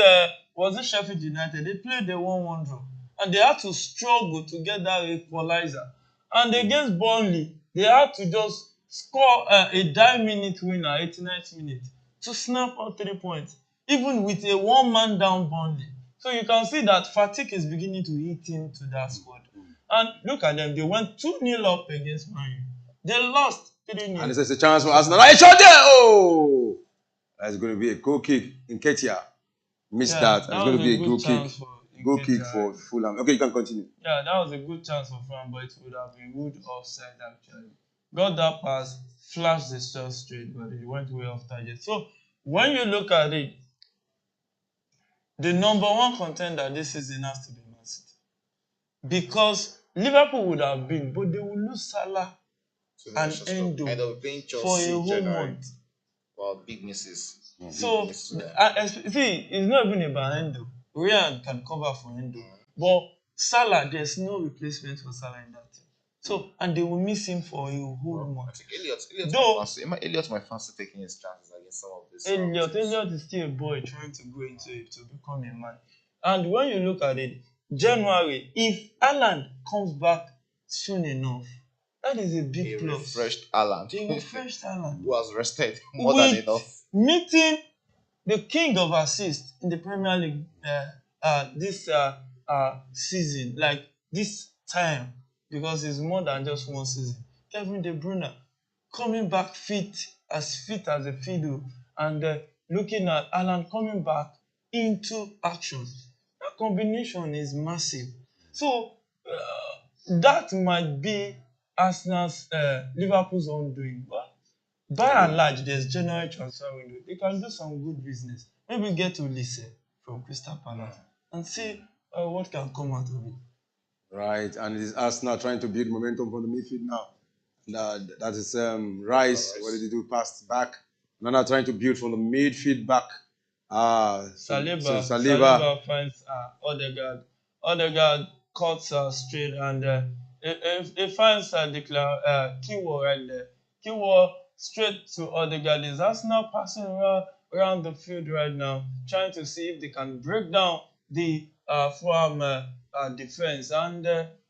Was it Sheffield United? They played the 1-1 draw, and they had to struggle to get that equalizer. And against Burnley, they had to just score a die-minute winner, 89th minute, to snap out 3 points, even with a one-man down Burnley. So you can see that fatigue is beginning to eat into that squad. And look at them, they went 2-0 up against Man U. They lost 3-0. And it's a chance for Arsenal. I shot there! Oh! That's going to be a goal kick in Ketia. Missed that. And it's going to be a goal kick. Goal kick for Fulham. Okay, you can continue. Yeah, that was a good chance for Fulham, but it would have been good offside actually. Got that pass, flashed the shot straight, but it went way off target. So when you look at it, the number one contender this season has to be Man City. Because Liverpool would have been, but they will lose Salah and Endo for a whole month. Well, big misses. So, see, it's not even about Endo. Ryan can cover for Endo. But Salah, there's no replacement for Salah in that team. So, and they will miss him for a whole month. I think Elliot might fancy taking his chances against some of this. Elliot is still a boy trying to go into it to become a man. And when you look at it, January, if Haaland comes back soon enough, that is a big plus. Refreshed Haaland. A refreshed Haaland. Who has rested more than enough. Meeting the king of assists in the Premier League this season, like this time, because it's more than just one season. Kevin De Bruyne coming back fit as a fiddle, and looking at Haaland coming back into action. That combination is massive. So that might be Arsenal's Liverpool's own doing. But by and large, there's January transfer window. They can do some good business. Maybe get to Lise from Crystal Palace and see what can come out of it. Right, and it is Arsenal trying to build momentum from the midfield now. That is Rice. What did he do? Passed back. Now trying to build from the midfield back. Saliba finds Odegaard. Odegaard cuts straight, and he finds Kiwo right there. Kiwo straight to Odegaard. Is Arsenal passing around the field right now, trying to see if they can break down the Fulham defense. And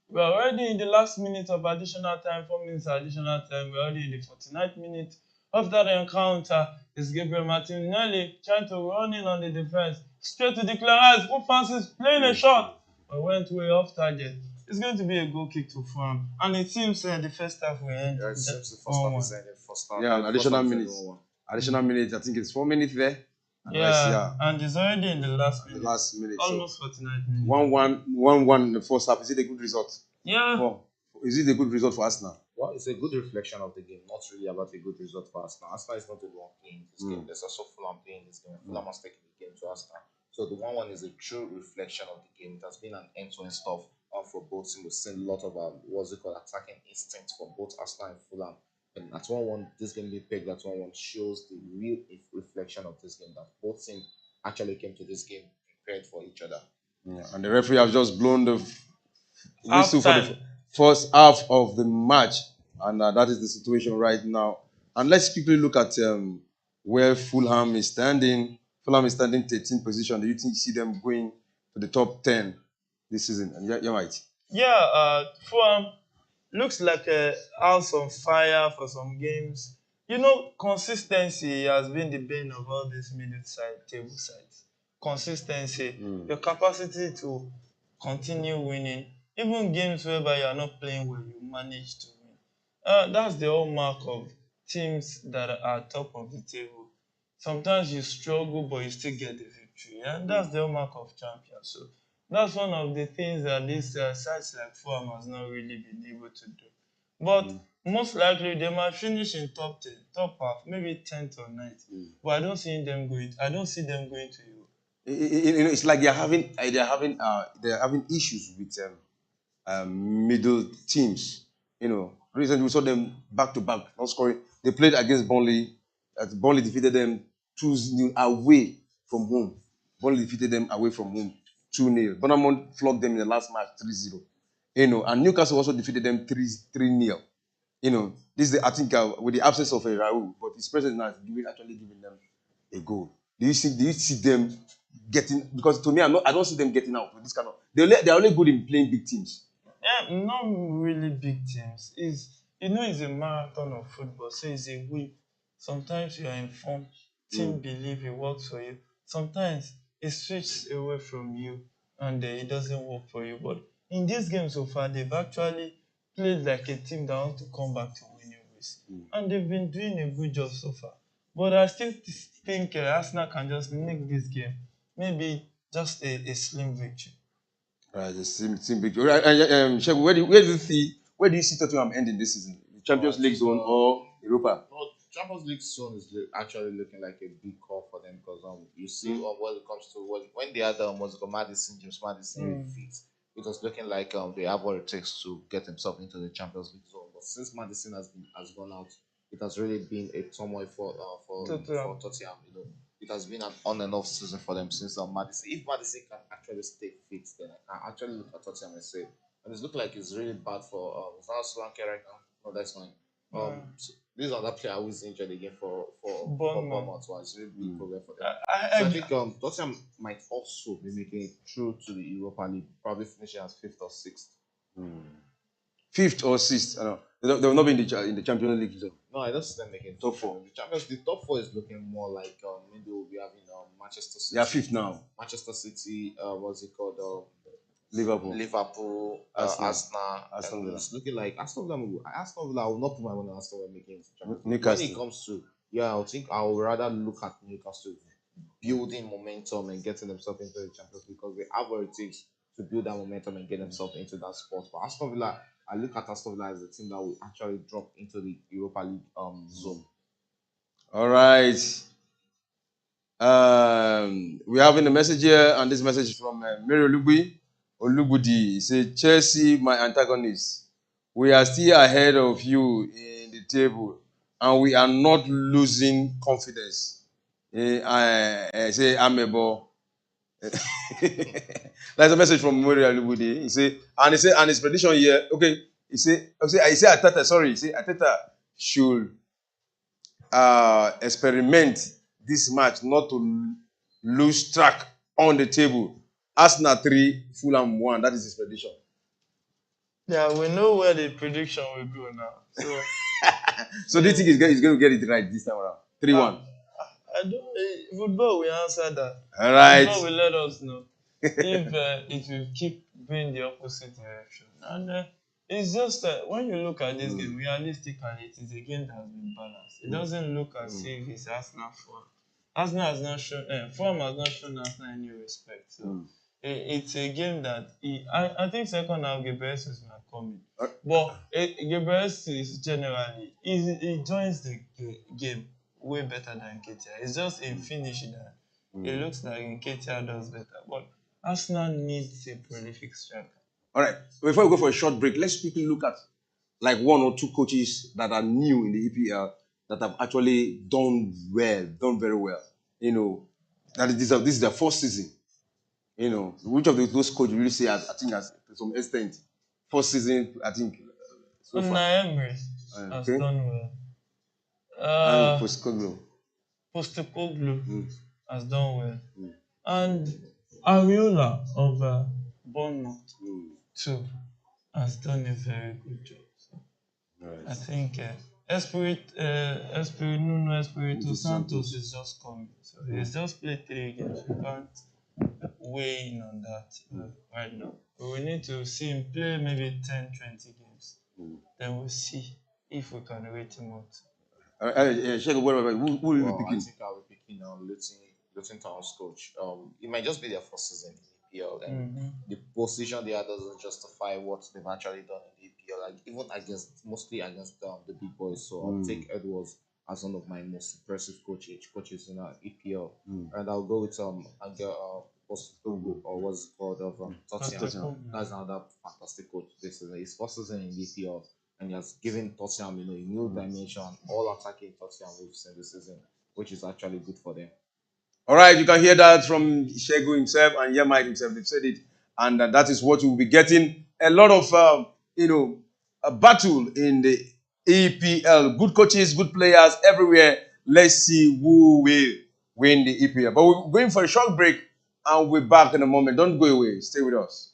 we're already in the last minute of additional time, 4 minutes additional time. We're already in the 49th minute of that encounter. Is Gabriel Martinelli trying to run in on the defense, straight to Declan Rice, who fancies playing a shot, but went way off target. It's going to be a goal kick to Fulham, and it seems the first half will end. Yeah, it seems the first half is ended. Yeah, additional minutes. Additional minutes. I think it's 4 minutes there. And it's already in the last minute. Almost 49 minutes. 1-1 in the first half. Is it a good result? Yeah. Is it a good result for Arsenal? Well, it's a good reflection of the game, not really about a good result for Arsenal. Arsenal is not the one playing this game. There's also Fulham playing this game. Fulham has taken the game to Arsenal. So the 1-1 is a true reflection of the game. It has been an end-to-end stuff for both teams. We've seen a lot of attacking instinct for both Arsenal and Fulham. And at 1-1, this game being pegged at 1-1 shows the real reflection of this game, that both teams actually came to this game prepared for each other. Yeah, and the referee has just blown the whistle for the first half of the match, and that is the situation right now. And let's quickly look at where Fulham is standing. Fulham is standing 13th position. Do you think you see them going to the top 10 this season? And you're right. Yeah, Fulham looks like a house on fire for some games. You know, consistency has been the bane of all these table sides. Consistency, your capacity to continue winning, even games whereby you are not playing well, you manage to win. That's the hallmark of teams that are top of the table. Sometimes you struggle, but you still get the victory, and that's the hallmark of champions. So that's one of the things that these sides like Fulham has not really been able to do. But most likely they might finish in top 10, top half, maybe 10th or 9th. But I don't see them going to Europe. It's like they're having issues with middle teams. Recently we saw them back to back, not scoring. They played against Burnley. Burnley defeated them 2-0 away from home. Burnley defeated them away from home 2-0. Bournemouth flogged them in the last match 3-0. And Newcastle also defeated them 3-0. This is I think with the absence of a Raul, but his presence now is actually giving them a goal. Do you see them getting? Because to me, I don't see them getting out with this kind of. They're only good in playing big teams. Yeah, not really big teams. It's a marathon of football, so it's a week. Sometimes you are informed, team believe it works for you. Sometimes it switches away from you and it doesn't work for you. But in this game so far, they've actually played like a team that wants to come back to winning ways. And they've been doing a good job so far. But I still think Arsenal can just make this game maybe just a slim victory. Right, the same big. Right, Shegun, where do you see Tottenham ending this season? The Champions League zone or Europa? Well, Champions League soon is actually looking like a big call for them because you see when it comes to when they had what's it called James Madison defeat, it was looking like they have what it takes to get themselves into the Champions League zone. But since Madison has gone out, it has really been a turmoil for Tottenham. It has been an on and off season for them since Madison. If Madison can actually stay fit, then I can actually look at Tottenham and say, and it's looking like it's really bad for it's not Solanke right now. No, that's fine. So this is another player who is injured again for Bournemouth, so it's really big problem for them. So I think Tottenham might also be making it through to the Europa League, probably finishing as fifth or sixth. Fifth or sixth? I know. They will not be in the Champions League zone. No, I don't see them making Top four. The top four is looking more like maybe we'll be having Manchester City. They are fifth now. Manchester City, what's it called? Liverpool, Arsenal. Villa. It's looking like Aston Villa. I will not put my money on Aston Villa making it. Newcastle. When it comes to I think I would rather look at Newcastle building momentum and getting themselves into the Champions League because they have what it takes to build that momentum and get themselves into that spot. But Aston Villa, I look at Aston Villa as a team that will actually drop into the Europa League zone. All right. We're having a message here, and this message is from Mary Olubudi. He said, Chelsea, my antagonist, we are still ahead of you in the table, and we are not losing confidence. I say, Amebo. That's a message from Mary Olubudi. He said, and his prediction here, okay, he said, Ateta should experiment this match not to lose track on the table. Arsenal 3, Fulham 1. That is his prediction. Yeah, we know where the prediction will go now. So, so do you think he's going to get it right this time around? 3-1. I don't. Football will answer that. All right. Football will let us know if it will keep going the opposite direction. And it's just when you look at this game, realistically, it is a game that has been balanced. It doesn't look as if it's Arsenal Fulham. Arsenal has not shown, Fulham has not shown Arsenal any respect. So it's a game that I think second half Gabriel is not coming. But Gabriel is generally he joins the game way better than Nketiah. It's just in finish that it looks like Nketiah does better. But Arsenal needs a prolific striker. All right. Before we go for a short break, let's quickly look at like one or two coaches that are new in the EPL that have actually done very well. This is their first season. Which of those coaches really say, I think, as to some extent, first season, I think, so far. Emery has done well. And Postecoglou has done well. And Ariola of Bournemouth too has done a very good job. So I think Espirito Santos is just coming. So he's just played 3 games. We can't weigh in on that right now. But we need to see him play maybe 10, 20 games. Then we'll see if we can rate him out. Who will you be picking? I think I will be picking Luton Town's coach. It might just be their first season in EPL, and the position they are doesn't justify what they've actually done in EPL. Like even mostly against the big boys. So I'll take Edwards as one of my most impressive coaches in EPL, and I'll go with Postecoglou, or what's it called, of Tottenham. That's another fantastic coach this season. His first season in EPL. And he has given Tottenham, a new dimension, all attacking Tottenham we've seen this season, which is actually good for them. All right, you can hear that from Shegun himself and Yemai himself. They've said it, and that is what we'll be getting a lot of a battle in the EPL. Good coaches, good players everywhere. Let's see who will win the EPL. But we're going for a short break, and we're back in a moment. Don't go away. Stay with us.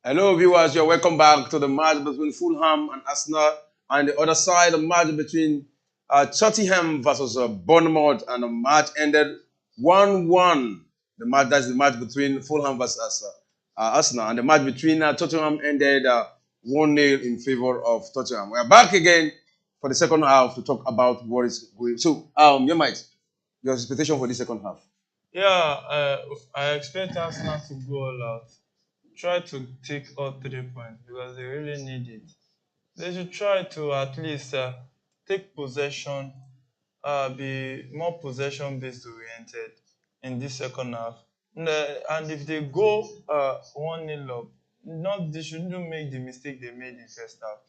Hello, viewers. You're welcome back to the match between Fulham and Arsenal. And the other side, the match between Tottenham versus Bournemouth, and the match ended 1-1. That's the match between Fulham versus Arsenal, and the match between Tottenham ended 1-0 in favor of Tottenham. We are back again for the second half to talk about what is going. So, your expectation for the second half? Yeah, I expect Arsenal to go all out. Try to take all 3 points because they really need it. They should try to at least take possession, be more possession based oriented in this second half. And if they go 1-0 up, they shouldn't make the mistake they made in first half,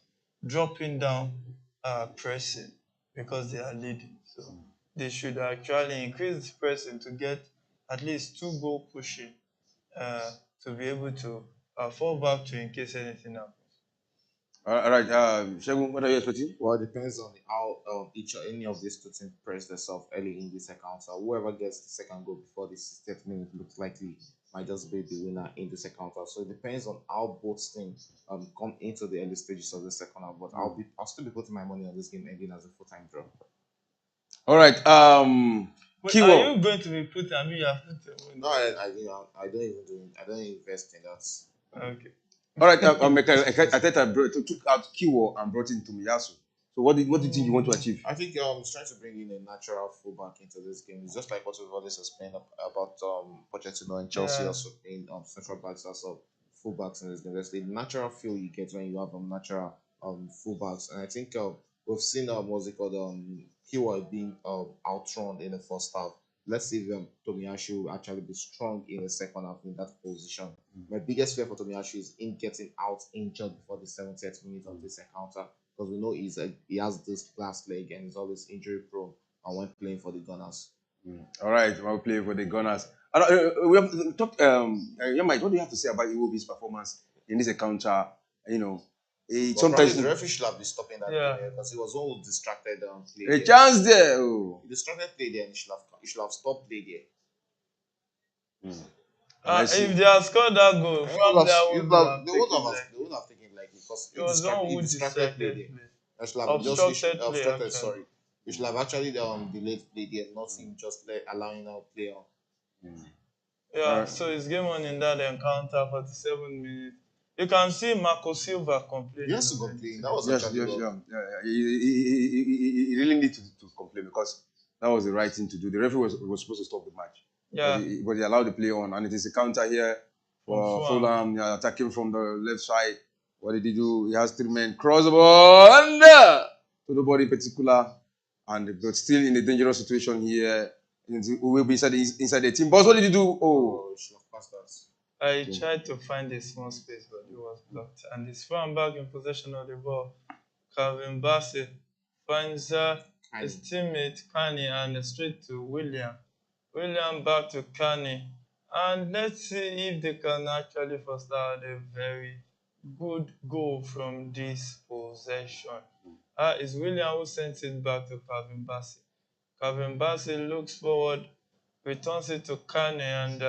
dropping down pressing because they are leading. So they should actually increase pressing to get at least 2 goal pushing to be able to fall back to in case anything happens. All right, Shegun, what are you expecting? Well, it depends on how each or any of these two teams press themselves early in this encounter. Whoever gets the second goal before the 60th minute looks likely might just be the winner in this encounter. So it depends on how both teams come into the early stages of the second half. But I'll still be putting my money on this game ending as a full-time draw. All right, Wait, are you going to be put? I mean, you have put. No, I don't even do it. I don't invest in that. Okay. All right, I thought took out Kiwo and brought in Tomiyasu. So what do you think you want to achieve? I think he's trying to bring in a natural fullback into this game. It's just like what we've always explained about Pochettino and Chelsea also in central backs as fullbacks in this game. There's the natural feel you get when you have natural fullbacks, and I think we've seen what's it called Kiwa being outrun in the first half. Let's see if Tomiyasu will actually be strong in the second half in that position. My biggest fear for Tomiyasu is in getting out injured before the 70th minute of this encounter, because we know he has this glass leg and he's always injury prone and when playing for the Gunners. All right, we'll play for the Gunners. We have talked. Mike, what do you have to say about Iwobi's performance in this encounter? You know, sometimes the referee should have been stopping that play because he was all distracted play. A chance there. Oh. He distracted play there, and he should have stopped play there. If they had scored that goal, they would have taken it lightly because it was distracted play there. Obstructed. Sorry, you should have actually delayed play there, not him just allowing out play on. Yeah, so it's game on in that encounter, 47 minutes. You can see Marco Silva complaining. Yes, to complain. That was He really needs to complain because that was the right thing to do. The referee was supposed to stop the match. Yeah. But he allowed the play on, and it is a counter here for Fulham. Attacking from the left side. What did he do? He has 3 men cross the ball under to nobody in particular, but still in a dangerous situation here. We will be inside the team. Boss, what did he do? Oh, she passed us. I tried to find a small space, but it was blocked. And he's thrown back in possession of the ball. Calvin Bassett finds his teammate Kanye and straight to William. William back to Kanye. And let's see if they can actually foster a very good goal from this possession. It's William who sends it back to Calvin Bassett. Calvin Bassett looks forward, returns it to Kanye, and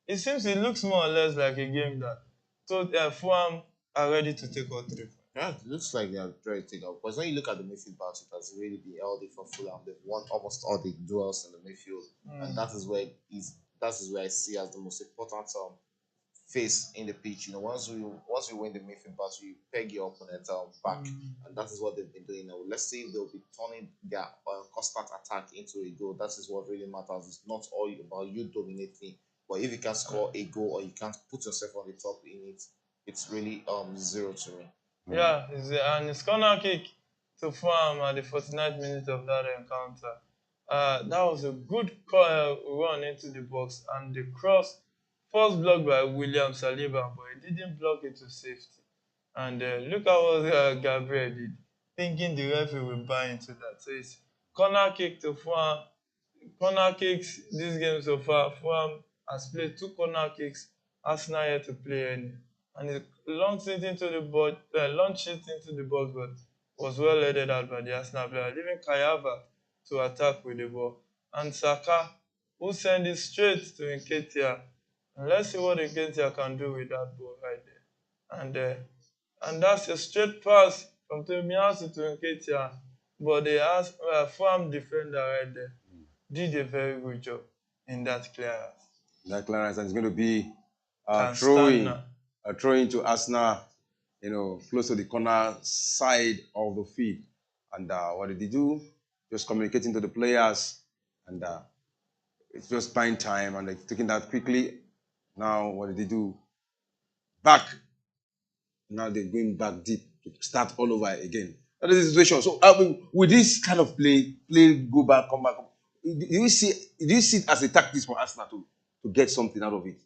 it seems it looks more or less like a game that Fulham are ready to take all 3 points. Yeah, it looks like they are ready to take out. Because when you look at the midfield battle, it has really been healthy for Fulham. They've won almost all the duels in the midfield, and that is where I see as the most important phase in the pitch. Once we win the midfield battle, you peg your opponent back, and that is what they've been doing now. Let's see if they'll be turning their constant attack into a goal. That is what really matters. It's not all about you dominating, but if you can score a goal or you can't put yourself on the top in it, it's really 0 to me. Yeah, and it's corner kick to Fulham at the 49th minute of that encounter. That was a good run into the box, and the cross first blocked by William Saliba, but he didn't block it to safety. And look at what Gabriel did, thinking the referee will buy into that. So it's corner kick to Fulham. Corner kicks this game so far, Fulham has played 2 corner kicks. Arsenal yet to play any. And it launched it into the box, but was well headed out by the Arsenal player, leaving Kayava to attack with the ball. And Saka who send it straight to Nketiah. And let's see what Nketiah can do with that ball right there. And that's a straight pass from Tomiyasu to Nketiah. But the Fulham defender right there did a very good job in that clearance. That clearance, and it's going to be Can throwing, stand now. throwing to Arsenal, close to the corner side of the field. And what did he do? Just communicating to the players, and it's just buying time, and they're taking that quickly. Now, what did he do? Back. Now they're going back deep to start all over again. That is the situation. So, with this kind of play, go back, come back. Do you see it as a tactic for Arsenal to get something out of it?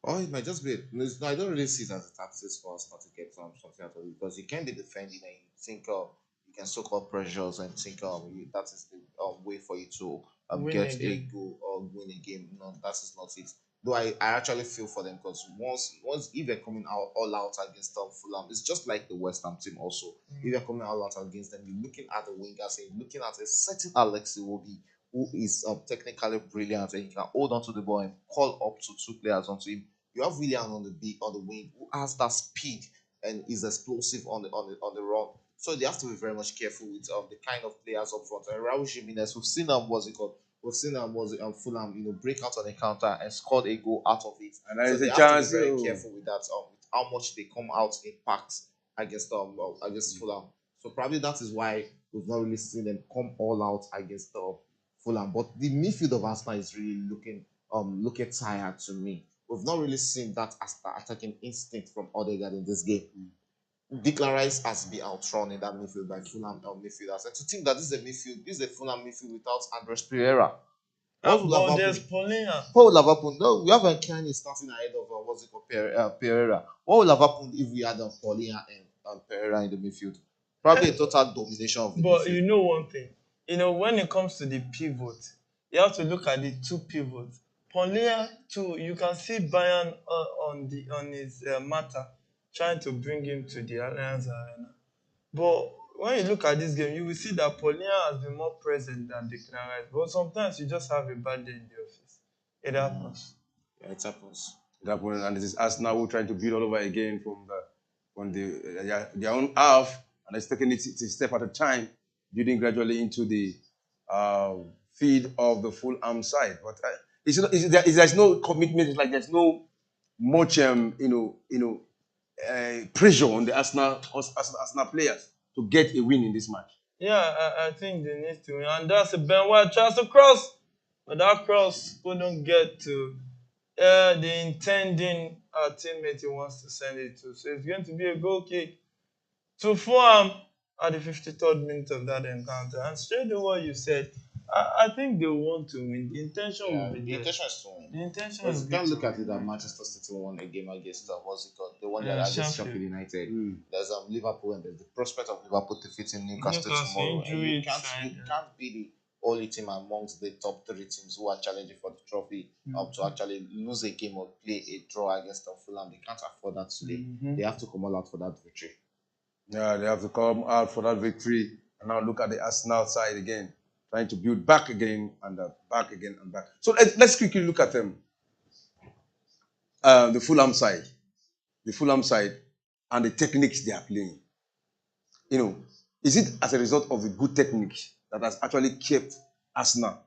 Or it might just be. No, I don't really see it as a tactics for us not to get something out of it, because you can be defending and you think you can soak up pressures and think that is the way for you to get a goal or win a game. No, that is not it. Though I actually feel for them, because once if they're coming out all out against Fulham, it's just like the West Ham team also. If you're coming all out against them, you're looking at the wingers and you're looking at a certain Alex Iwobi who is technically brilliant, and you can hold on to the ball and call up to two players onto him. You have Willian on the wing who has that speed and is explosive on the run. So they have to be very much careful with the kind of players up front. And Raul Jimenez, we've seen what's it called? We've seen Fulham, break out on a counter and scored a goal out of it. And there So is they a have chance. to be very careful with that. With how much they come out in packs against Fulham. So probably that is why we've not really seen them come all out against Fulham. But the midfield of Arsenal is really looking tired to me. We've not really seen that attacking instinct from Odegaard in this game. Declan Rice has been outrun in that midfield by Fulham midfielders. And to think that this is a Fulham midfield without Andres Pereira. What will there's Paulinho. What will have happened? No, we have Kenny starting ahead of what's it called, Pereira. What will have happened if we had Paulinho and Pereira in the midfield? Probably a total domination of the midfield. But you know one thing, when it comes to the pivot, you have to look at the two pivots. Paulinho too, you can see Bayern on his matter trying to bring him to the Allianz Arena. But when you look at this game, you will see that Paulinho has been more present than Declan Rice. But sometimes you just have a bad day in the office. It happens. Yeah, it happens. It happened, and this is Arsenal who trying to build all over again from their own half, and it's taking it a step at a time, building gradually into the feed of the Fulham side. But there's no commitment. It's like there's no much pressure on the Arsenal players to get a win in this match. Yeah, I think they need to win. And that's a Ben White tries to cross. But that cross couldn't get to the intending teammate he wants to send it to. So it's going to be a goal kick to Fulham at the 53rd minute of that encounter. And straight to what you said, I think they want to win. The intention will be there. The intention is to win. The intention Because is you can't look at it that Manchester City won a game against what's it called? The one that against Sheffield United. There's Liverpool, and there's the prospect of Liverpool defeating Newcastle tomorrow. And you can't be the only team amongst the top three teams who are challenging for the trophy to actually lose a game or play a draw against Fulham. They can't afford that today. They have to come all out for that victory. Yeah, they have to come out for that victory. And now look at the Arsenal side again, trying to build back again and back again and back. So let's quickly look at them. The Fulham side and the techniques they are playing. Is it as a result of the good technique that has actually kept Arsenal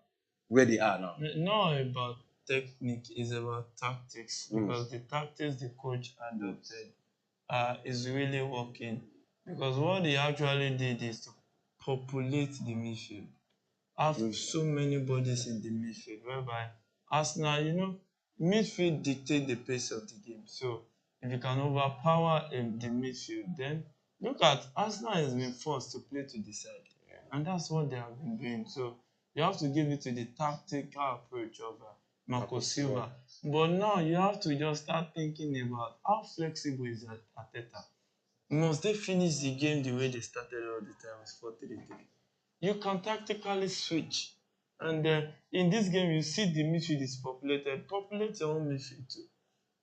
where they are now? Not about technique, it's about tactics. Because the tactics the coach adopted is really working. Because what they actually did is to populate the midfield. Have so many bodies in the midfield, whereby Arsenal, midfield dictate the pace of the game. So if you can overpower the midfield, then look at Arsenal has been forced to play to the side. And that's what they have been doing. So you have to give it to the tactical approach of Marco Silva. But now you have to just start thinking about how flexible is Arteta. Must they finish the game the way they started all the time with 4-3-3? You can tactically switch. And in this game, you see the midfield is populated. Populate your own midfield too.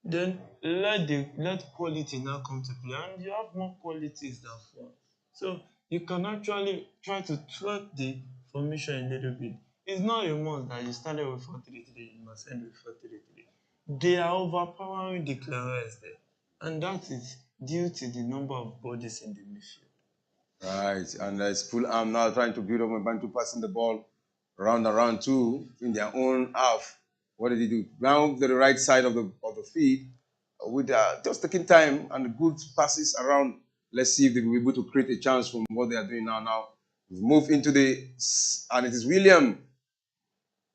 Then let quality now come to play. And you have more qualities than form. So you can actually try to tweak the formation a little bit. it's not a must that you started with 4-3-3, you must end with 4-3-3. They are overpowering the Clarence there. And that is due to the number of bodies in the midfield. Right, and it's Fulham now trying to build up momentum, passing the ball around and around two in their own half. What did he do? Round to the right side of the field with just taking time and good passes around. Let's see if they will be able to create a chance from what they are doing now. Now we've moved into and it is William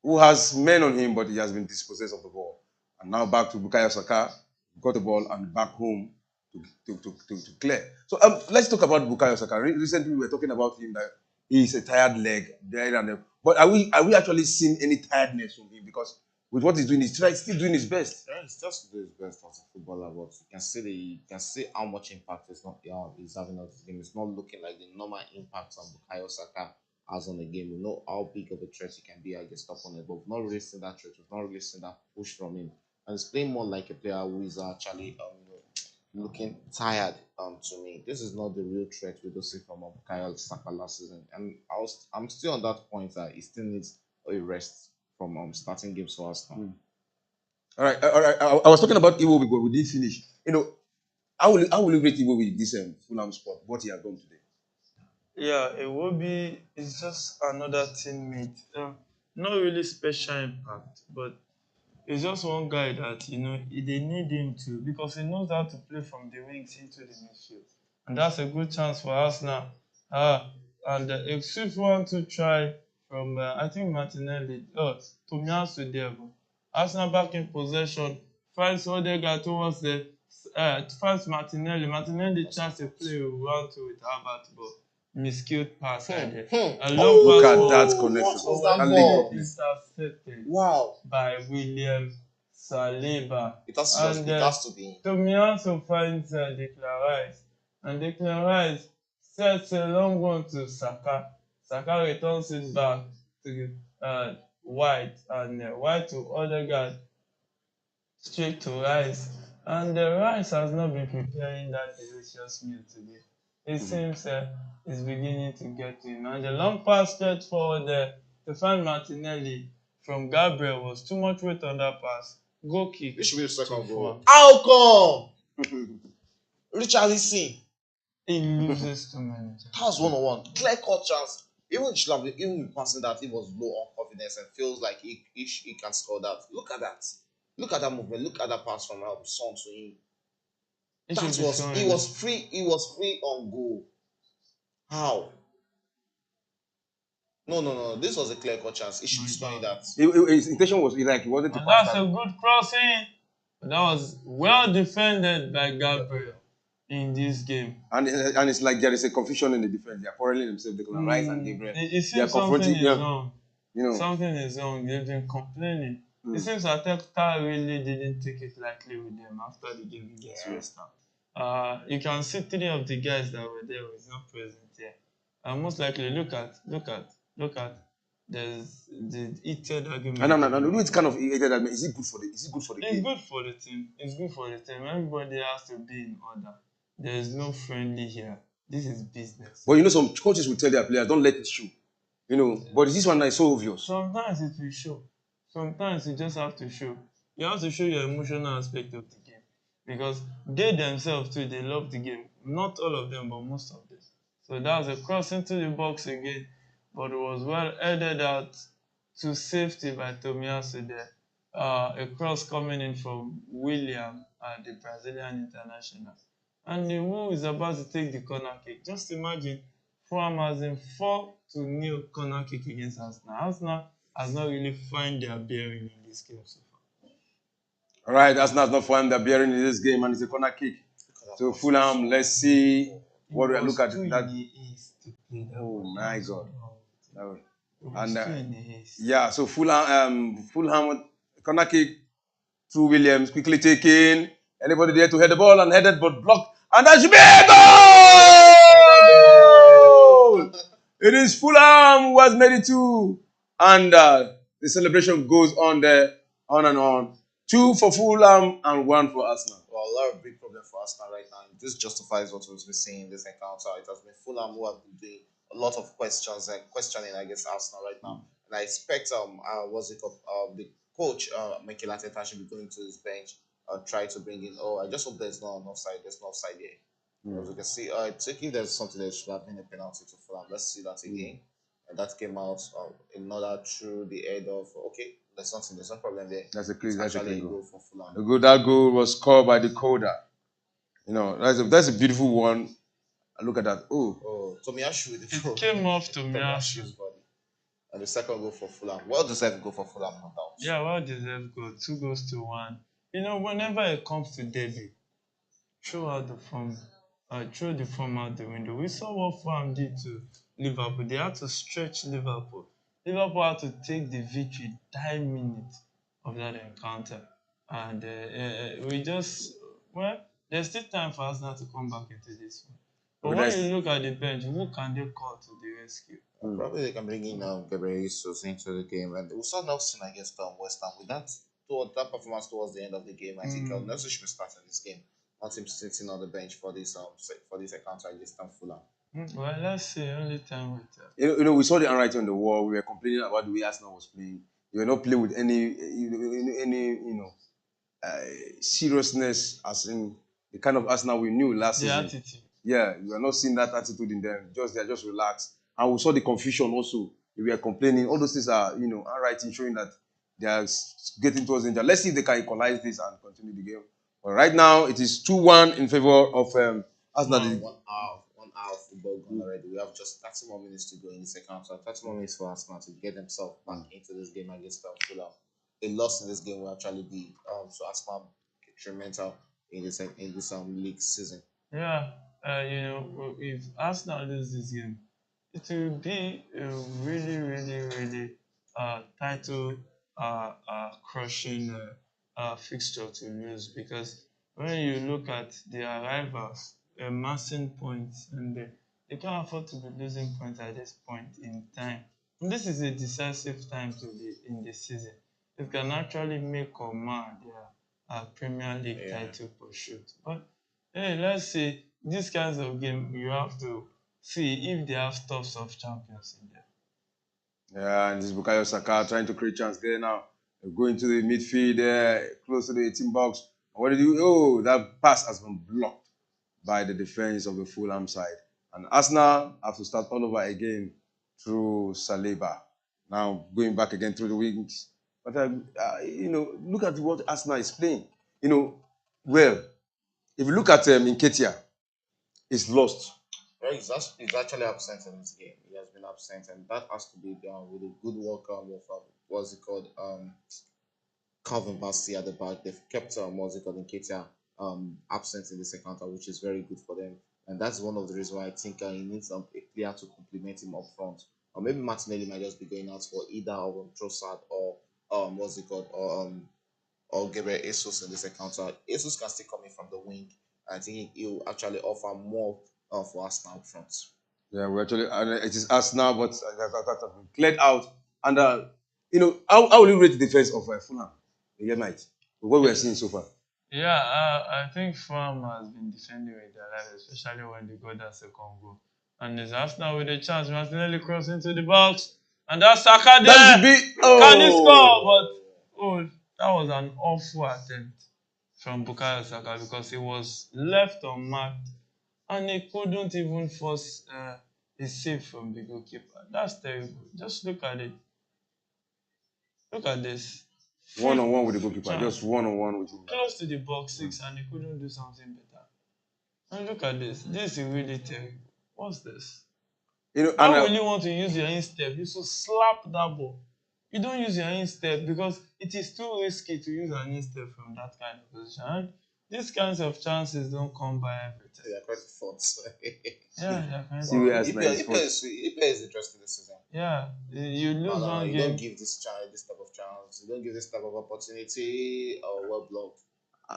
who has men on him, but he has been dispossessed of the ball. And now back to Bukayo Saka, got the ball and back home to clear. So let's talk about Bukayo Saka. Recently we were talking about him that he's a tired leg there and there. But are we actually seeing any tiredness from him? Because with what he's doing, he's still doing his best. Yeah, it's just to do his best as a footballer, but you can see how much impact he's having on this game. It's not looking like the normal impact on Bukayo Saka has on the game. We know how big of a threat he can be against opponent, but we've not really seen that threat. We've not really seen that push from him, and he's playing more like a player who is actually looking tired. To me, this is not the real threat we do see from Bukayo Saka last season, and I'm still on that point that he still needs a rest from starting games for Arsenal. All right, all right. I was talking about Iwobi, but we didn't finish. How will you rate Iwobi this Fulham sport? What he has done today? Yeah, Iwobi is just another teammate. Not really special impact, but he's just one guy that they need him to, because he knows how to play from the wings into the midfield, and that's a good chance for us now. And a swift one to try from I think Martinelli. Tomiyasu there. Arsenal back in possession. Finds Odegaard towards the finds Martinelli. Martinelli tries to play one two with Albert, but miscued pass right there. A long Look pass at for that connection. What was that That ball? intercepted Wow, by William Saliba. it has to be. Tomiyasu finds Declan Rice, and Declan Rice sets a long one to Saka. Saka returns it back to White, and White to Odegaard, straight to Rice. And the Rice has not been preparing that delicious meal today. It seems it's beginning to get to him. And the long pass stretch forward there to find Martinelli from Gabriel was too much weight on that pass. Goal kick. This should be the second to goal. Fulham. How come? Richarlison, He loses too many times. that was 1-on-1. Clear cut chance. Even with passing that, he was low on confidence and feels like he can score that. Look at that. Look at that movement. Look at that pass from Son to him. He That should be was scoring. he was free. He was free on goal. How? No. This was a clear cut chance. He should be scoring that. His intention was like he wanted to And pass that's that. a good crossing. That was well defended by Gabriel in this game. And it's like there is a confusion in the defense. They are quarreling themselves. Declan Rice and Gabriel. It They are seems something confronting is wrong. him. Something is wrong. They've been complaining. It seems Arteta really didn't take it lightly with them after the game against West Ham. You can see 3 of the guys that were there were not present here. Most likely, look at. There's the heated argument. No. It's kind of heated argument. Is it good for the It's game? good for the team. It's good for the team. Everybody has to be in order. There is no friendly here. This is business. But some coaches will tell their players, don't let it show. But this one is so obvious. Sometimes it will show. Sometimes you just have to show. You have to show your emotional aspect of the game. Because they themselves too, they love the game. Not all of them, but most of them. So that was a cross into the box again. But it was well headed out to safety by Tomiyasu there. A cross coming in from William, the Brazilian international. And the who is about to take the corner kick. Just imagine, Fulham has in 4-0 corner kick against Arsenal. Arsenal has not really found their bearing in this game so far. All right, Arsenal has not found their bearing in this game, and it's a corner kick. So Fulham, let's see what we look at that. Oh my God! And so Fulham corner kick through Williams, quickly taken. Anybody there to head the ball and headed but blocked, and that should be a goal! It is Fulham who has made it 2, and the celebration goes on there, on and on. 2 for Fulham and 1 for Arsenal. Well, a lot of big problem for Arsenal right now. This justifies what we've been saying in this encounter. It has been Fulham who have been doing a lot of questioning against Arsenal right now. And and I expect what's it called the coach Mikel Arteta should be going to his bench, try to bring in. Oh, I just hope there's no offside. There's no offside here. As we can see, taking there's something that should have been a penalty to Fulham. Let's see that again. And that came out another through the head of okay. There's nothing. There's no problem there. That's a clean. It's That's a actually clean a goal. goal for Fulham. That goal was scored by the coder. You know, that's a beautiful one. Look at that. Oh, Tomiyasu with the It came off Tomiyasu's body. And the second goal for Fulham. Well deserved goal for Fulham, no doubt. Yeah, well deserved goal. 2-1. You know, whenever it comes to derby, throw the form out the window. We saw what Fulham did to Liverpool. They had to stretch Liverpool. Liverpool had to take the victory 9 minutes of that encounter. And there's still time for Arsenal to come back into this one. But when you look at the bench, who can they call to the rescue? Probably they can bring in Gabriel Jesus into the game. And we saw Nelson against West Ham. With that performance towards the end of the game, I think Nelson should be starting this game. Not him sitting on the bench for this encounter against Fulham. Well, let's see. Only time will tell. You know, we saw the handwriting on the wall. We were complaining about the way Arsenal was playing. They were not playing with any seriousness, as in the kind of Arsenal we knew last season. The attitude. Yeah, we are not seeing that attitude in them. They're just relaxed. And we saw the confusion also. We were complaining. All those things are, handwriting showing that they are getting towards danger. Let's see if they can equalize this and continue the game. But right now, it is 2-1 in favor of Arsenal. 1 hour football gone already. We have just 30 more minutes to go in the second half. So 30 more minutes for Arsenal to get themselves back into this game against Fulham. A loss in this game will actually be so Arsenal detrimental in this league season. Yeah, if Arsenal lose this game, it will be a really, really, really title crushing fixture to lose, because when you look at their rivals amassing points, and they can't afford to be losing points at this point in time. And this is a decisive time to be in the season. It can actually make or mar their Premier League title pursuit. But hey, let's see. These kinds of game, you have to see if they have stuffs of champions in there. Yeah, and this is Bukayo Saka trying to create chance there now. Going to the midfield there, close to the 18 box. What did you? Oh, that pass has been blocked by the defense of the Fulham side. And Arsenal have to start all over again through Saliba. Now going back again through the wings. But, look at what Arsenal is playing. Well, if you look at Nketiah, he's lost. Well, he's actually absent in this game. He has been absent, and that has to be done with a good work of what's it called? Calvin Bassey at the back. They've kept Nketiah absent in the second half, which is very good for them. And that's one of the reasons why I think he needs a player to complement him up front. Or maybe Martinelli might just be going out for either Trossard or or Gabriel Jesus in this encounter. Jesus can still come in from the wing. I think he'll actually offer more for Arsenal up front. Yeah, it is Arsenal, but that has been cleared out. And how will you rate the defense of Fulham? The night, what we are seeing so far. Yeah, I think Fulham has been defending with their life, especially when they got that second goal. And it's Arsenal with a chance. Martinelli cross into the box, and that's Saka there. Can he score? But that was an awful attempt from Bukayo Saka, because he was left unmarked and he couldn't even force a save from the goalkeeper. That's terrible. Just look at it. Look at this. One-on-one with the goalkeeper. Just one-on-one with him. Close to the box 6, and he couldn't do something better. And look at this. This is really terrible. What's this? How will you want to use your instep? You should slap that ball. You don't use your instep because it is too risky to use an instep from that kind of position. And these kinds of chances don't come by every time. They are quite forts. Yeah, they're kind of forts. Ipe is interesting this season. Yeah, you lose one game. You don't give this type of chance. You don't give this type of opportunity or well blocked.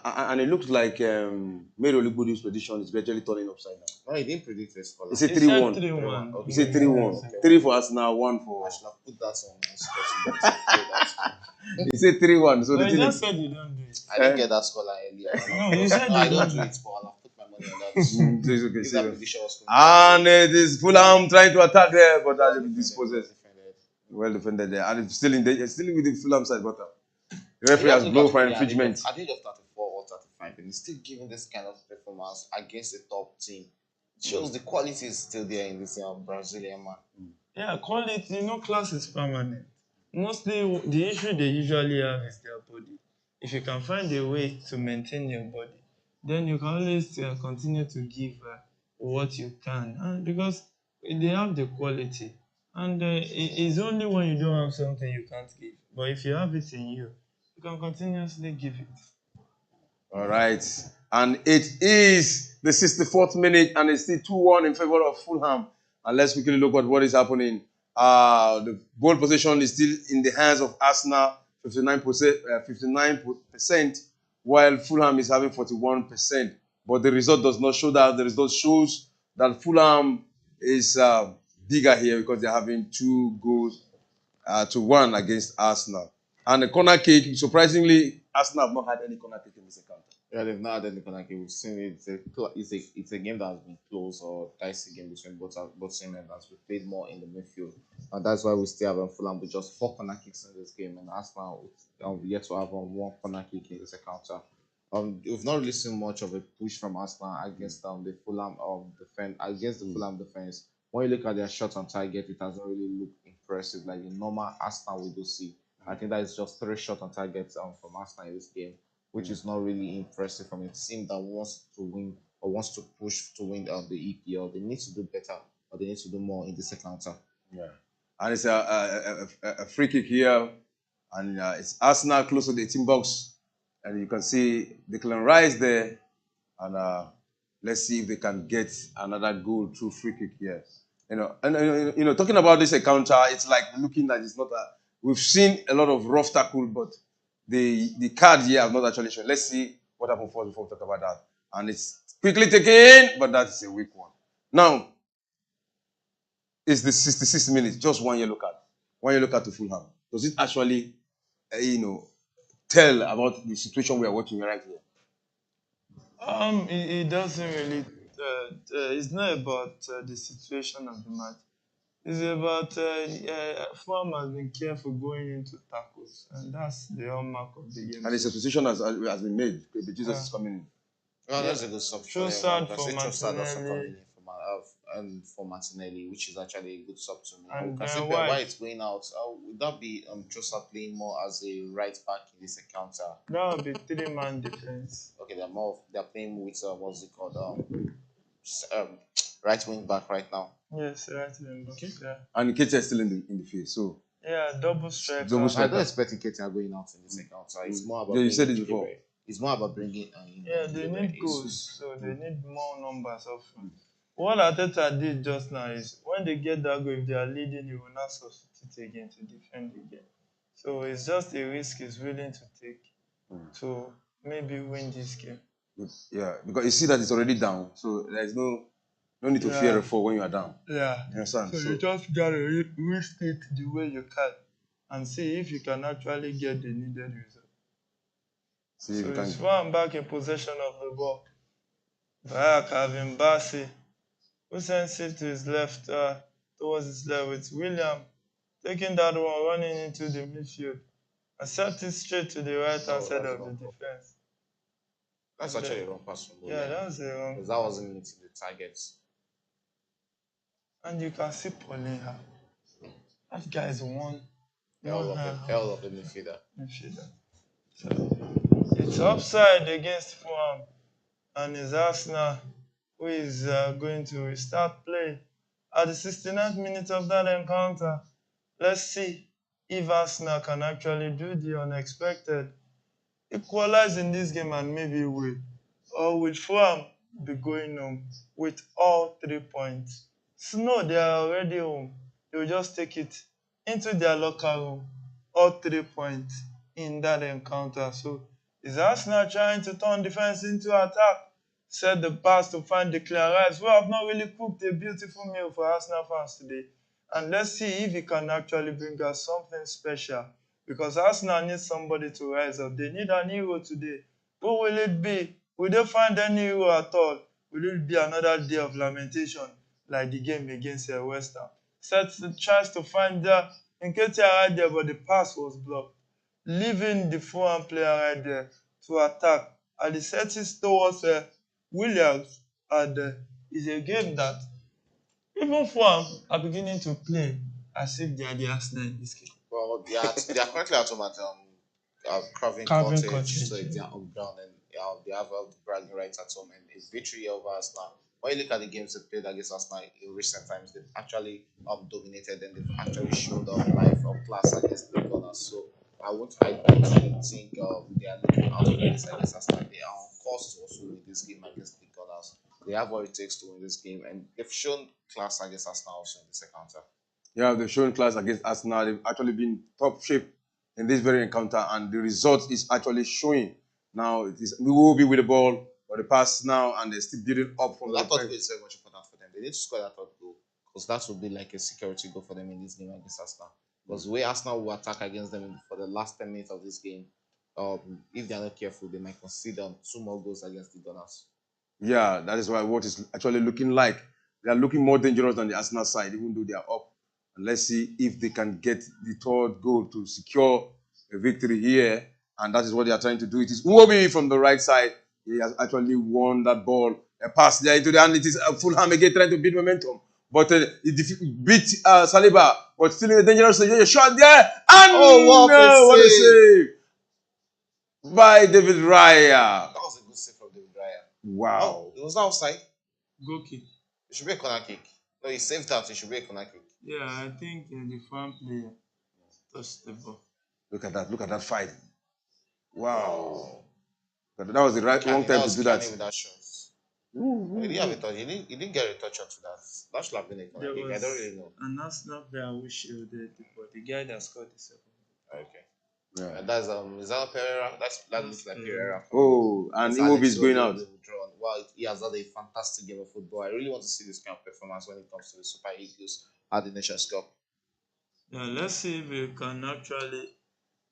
And it looks like Mero Ligbody's prediction is gradually turning upside down. No, he didn't predict this score. He said 3-1. Okay. He said 3-1. 3 for Arsenal, 1 for... I should have put that on. He said 3-1. So you just said you don't do it. I didn't get that score earlier. No, you said I don't do it, but I'll put my money on that. It's okay. That prediction was and it is Fulham trying to attack there, but that is dispossessed. Well defended there. And it's still with the Fulham side, but the You referee just has look blown at for Fulham infringement. at the age of 34 or 35, and he's still giving this kind of performance against a top team. It shows the quality is still there in this Brazilian man. Yeah, quality, class is permanent. Mostly the issue they usually have is their body. If you can find a way to maintain your body, then you can always continue to give what you can. And because they have the quality. And it's only when you don't have something you can't give. But if you have it in you, you can continuously give it. All right. And it is the 64th minute, and it's still 2-1 in favor of Fulham. And let's quickly look at what is happening. The ball position is still in the hands of Arsenal, 59%, while Fulham is having 41%. But the result does not show that. The result shows that Fulham is bigger here because they're having 2 goals to 1 against Arsenal. And the corner kick, surprisingly, Arsenal have not had any corner kick in this account. Yeah, they've not had any corner kick. We've seen it. It's a game that has been close or dicey game between both team members. We played more in the midfield, and that's why we still have Fulham with just 4 corner kicks in this game, and Arsenal yet to have 1 corner kick in this encounter. We've not really seen much of a push from Arsenal against the Fulham Fulham defense. When you look at their shots on target, it doesn't really look impressive like the normal Arsenal we do see. I think that is just 3 shots on target from Arsenal in this game, which is not really impressive from a team that wants to win or wants to push to win the EPL. They need to do better, or they need to do more in this encounter. Yeah. And it's a free kick here, and it's Arsenal close to the 18 box, and you can see Declan Rice there, and let's see if they can get another goal through free kick here. Talking about this encounter, it's like looking at it's not a. We've seen a lot of rough tackle, but the card here have not actually shown. Let's see what happened first before we talk about that. And it's quickly taken, but that's a weak one. Now, it's the 66 minutes, just 1 yellow card. 1 yellow card to Fulham. Does it actually, tell about the situation we are watching right here? It doesn't really. It's not about the situation of the match. It's about Fulham has been careful going into tackles, and that's the hallmark of the game. And the substitution has been made. Jesus is coming in. Oh, that's a good substitution. Trossard for Martinelli. For Martinelli, which is actually a good sub to me. And why it's going out, would that be Trossard playing more as a right back in this encounter? That would be 3-man defense. Okay, they're playing with what's it called? Right wing back right now. Yes, right wing back. Okay. Yeah. And Ketia is still in the field, so yeah, double striker. I don't expect Ketia going out in this encounter. It's more about you said it before. It's more about bringing. They need goals, so they need more numbers of. What Arteta did just now is when they get that goal, if they are leading, he will not substitute again to defend again. So it's just a risk he's willing to take to maybe win this game. Yeah, because you see that it's already down, so there's no need to fear a fall when you are down. Yeah. You understand? So you just gotta risk it the way you can, and see if you can actually get the needed result. So it's one back in possession of the ball. Back having Bassi. Who sends it to his left, towards his left with William taking that one, running into the midfield. And set it straight to the right hand side of the defense. That's actually a wrong pass from William. Yeah, that was a wrong. Because that wasn't meeting the targets. And you can see Paulinha. That guy is one hell of the midfielder. So it's offside against Fulham, and it's Arsenal who is going to restart play at the 69th minute of that encounter. Let's see if Arsenal can actually do the unexpected, equalize in this game and maybe win. Or will Fulham be going home with all 3 points? So no, they are already home. They will just take it into their locker room, all 3 points in that encounter. So is Arsenal trying to turn defense into attack? Set the pass to find Declan Rice, who have not really cooked a beautiful meal for Arsenal fans today. And let's see if he can actually bring us something special. Because Arsenal needs somebody to rise up. They need an hero today. Who will it be? Will they find any hero at all? Will it be another day of lamentation like the game against West Ham? Tries to find that Nketiah right there, but the pass was blocked, leaving the Fulham player right there to attack. And the settings towards Williams, and it's a game that even Fulham are beginning to play as if they are the Arsenal in this game. Well, they are currently at home at Craven Craven Cottage, Cottage, so it's yeah. their home ground, and they have the bragging rights at home, and a victory over Arsenal. When you look at the games they played against Arsenal in recent times, they've actually dominated, and they've actually showed life of class against the Gunners. So I don't really think they are looking out of this against Arsenal. They are on course to also win this game against the Gunners. They have what it takes to win this game, and they've shown class against Arsenal also in the second half. Yeah, they've shown class against Arsenal. They've actually been top shape in this very encounter, and the result is actually showing. Now we will be with the ball for the pass now, and they're still building up from Well, the that third defense. goal is very much important for them. They need to score that third goal because that will be like a security goal for them in this game against Arsenal. Because the way Arsenal will attack against them for the last 10 minutes of this game, if they are not careful, they might concede 2 more goals against the Gunners. Yeah, that is why what is actually looking like. They are looking more dangerous than the Arsenal side, even though they are up. And let's see if they can get the third goal to secure a victory here. And that is what they are trying to do. It is Uwobi from the right side. He has actually won that ball. A pass there into the hand. It is Fulham again trying to beat momentum. But he beat Saliba. But still in a dangerous situation. Shot there. And what a save by David Raya. That was a good save from David Raya. Wow. Oh, it was not outside. Goal kick. It should be a corner kick. No, he saved that. It should be a corner kick. Yeah, I think the Fulham player touched the ball. Look at that. Look at that fight. Wow. That was the wrong time to do that. With that shot. He didn't have a touch. He didn't get a touch onto that. That should have been a corner kick. I don't really know. An Arsenal player who shielded the guy that scored the second. Okay. Yeah. And that's is that Pereira? That looks like Pereira. Oh, and Iwobi is going out. Well, he has had a fantastic game of football. I really want to see this kind of performance when it comes to the Super Eagles at the Nations Cup. Yeah, let's see if we can actually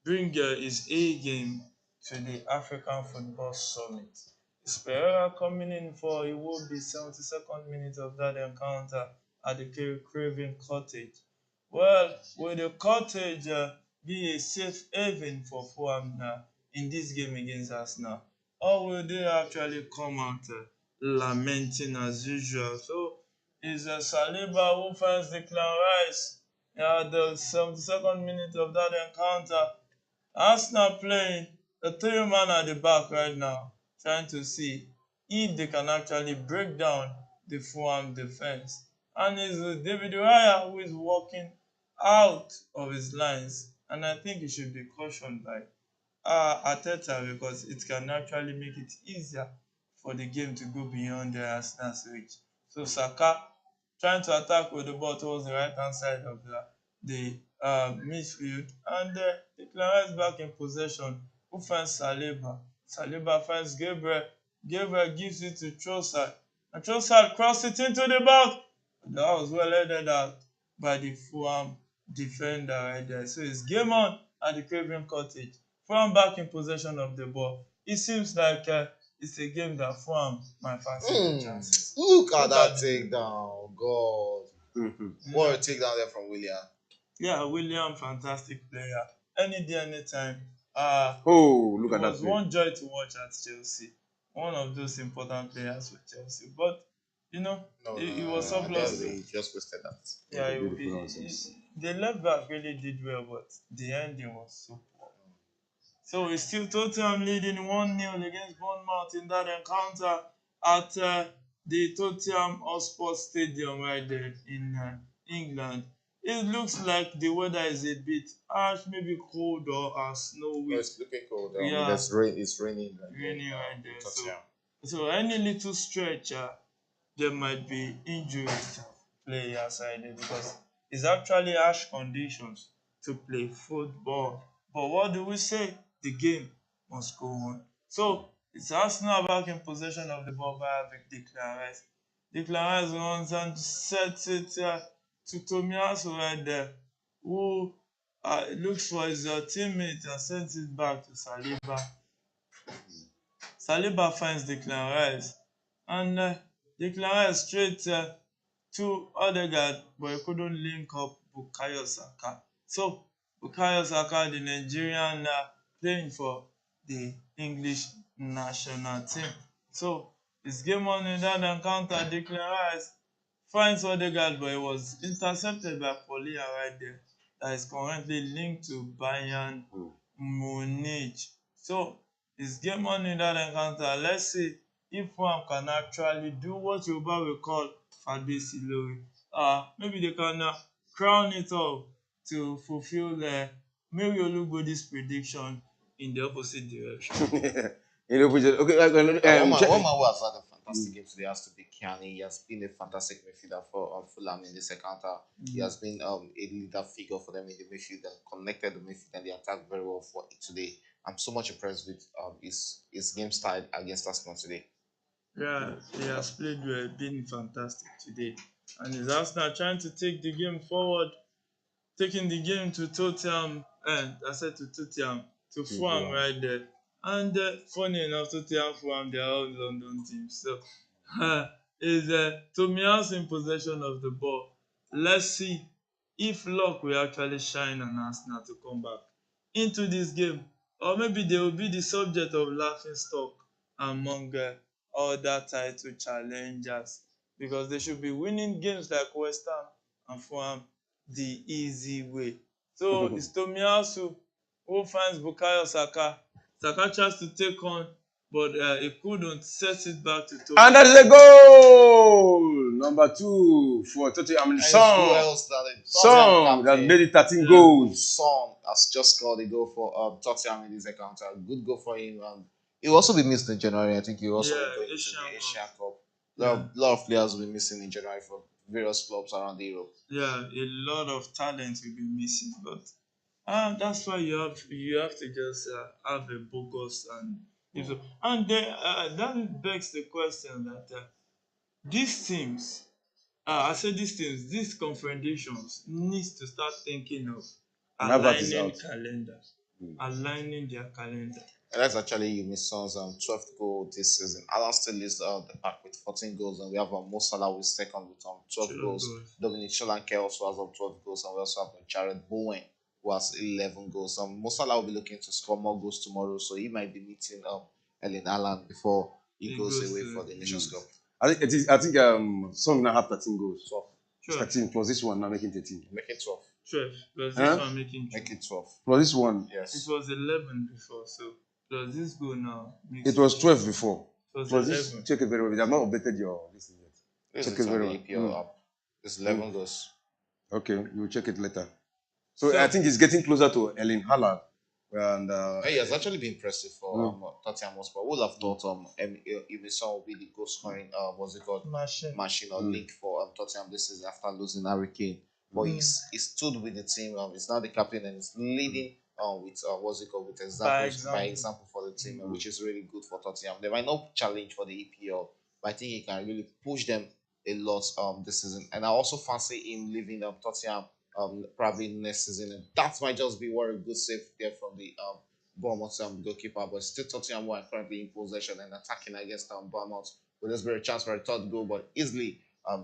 bring his A game to the African Football Summit. Is Pereira coming in for it will be 72nd minute of that encounter at the Craven Cottage? Well, will the Cottage be a safe haven for Fulham in this game against Arsenal? Or will they actually come out lamenting as usual? So, is Saliba who finds Declan Rice at the 72nd minute of that encounter? Arsenal playing the 3-man at the back right now, trying to see if they can actually break down the Fulham defense. And it's David Raya who is walking out of his lines. And I think he should be cautioned by Arteta because it can actually make it easier for the game to go beyond the Arsenal's reach. So Saka trying to attack with the ball towards the right hand side of the midfield, and Declan Rice back in possession. Who finds Saliba? Saliba finds Gabriel. Gabriel gives it to Trossard, and Trossard crosses it into the box. That was well headed out by the Fulham defender right there. So it's game on at the Craven Cottage. Fulham back in possession of the ball. It seems like it's a game that Fulham might fancy the chances. Look at that takedown. God. What a takedown there from William. Yeah, William, fantastic player. Any day, anytime. Look at that. It was one joy to watch at Chelsea. One of those important players with Chelsea. But, he was surplus. He just wasted that. Yeah, the left back really did well, but the ending was so poor. So we still Tottenham leading 1-0 against Bournemouth in that encounter at the Tottenham Hotspur Stadium right there in England. It looks like the weather is a bit harsh, maybe cold or snowy. No, it's looking cold. Yeah. It's raining. Raining right there. So any little stretch, there might be injuries to players right there because it's actually harsh conditions to play football. But what do we say? The game must go on. So it's Arsenal back in possession of the ball via Declan Rice. Declan Rice runs and sets it to Tomiyasu right there, who looks for his teammate and sends it back to Saliba. Saliba finds Declan Rice, and Declan Rice straight to Odegaard, but he couldn't link up Bukayo Saka. So Bukayo Saka, the Nigerian, playing for the English national team. So his game on in that encounter, Declan Rice finds Odegaard, but it was intercepted by Paulinho right there. That is currently linked to Bayern Munich. So his game on in that encounter. Let's see if Fulham can actually do what Yoruba will call Fabisi Lori. Maybe they can crown it up to fulfill Mary Olugbody's prediction in the opposite direction. Okay, One check. man who has had a fantastic game today has to be Kiani. He has been a fantastic midfielder for Fulham in this encounter. He has been a leader figure for them in the midfield and connected the midfield and the attack very well for it today. I'm so much impressed with his game style against Arsenal today. Yeah, he has played well, been fantastic today. And his Arsenal trying to take the game forward, taking the game to Tottenham, and I said to Tottenham, to Fulham right there. And funny enough, Tottenham, Fulham, they are all London teams. So is Tomiyasu in possession of the ball. Let's see if luck will actually shine on Arsenal to come back into this game. Or maybe they will be the subject of laughing stock among other title challengers. Because they should be winning games like West Ham and Fulham the easy way. So it's Tomiyasu who finds Bukayo Saka. Saka tries to take on, but he couldn't set it back to Tomiyasu. And that is a goal! Number 2 for Tottenham. I mean, Who Son. else Son that made it 13 goals. Son has just scored a goal for Tottenham in this encounter. Good goal for him. He will also be missed in January. I think he will also be going to the Asian Cup. A lot of players will be missing in January for various clubs around Europe. Yeah, a lot of talent will be missing, but that's why you have to just have a focus and then that begs the question that these teams, these confederations needs to start thinking of aligning calendar, aligning their calendar. And that's actually you miss Son's 12th goal this season. Alan still leads the pack with 14 goals, and we have Mo Salah with second with 12 goals. Dominic Solanke also has 12 goals, and we also have Jared Bowen who has 11 goals. Mo Salah will be looking to score more goals tomorrow, so he might be meeting Erling Haaland before he goes away for the Nations Cup. I think Son now have 13 goals. 12. 13 plus this one now making 13. Making 12. 12 plus this one making 12. Plus this one. Yes. It was 11 before, so plus this goal now. It was 12 before. Plus this, check it very well. They have not updated your this yet. Check it very well. It's 11 goals. Okay, you'll check it later. So I think he's getting closer to Erling Haaland. And he has actually been impressive for Tottenham Hotspur. Who would have thought Emerson will be the goal scoring machine or link for Tottenham this season after losing Harry Kane. But he stood with the team. He's now the captain and he's leading with examples by example for the team, which is really good for Tottenham. They might not challenge for the EPL, but I think he can really push them a lot this season. And I also fancy him leaving Tottenham probably next season. And that might just be what a good save there from the Bournemouth goalkeeper. But still Tottenham were currently in possession and attacking against Bournemouth. But there's been a chance for a third goal, but easily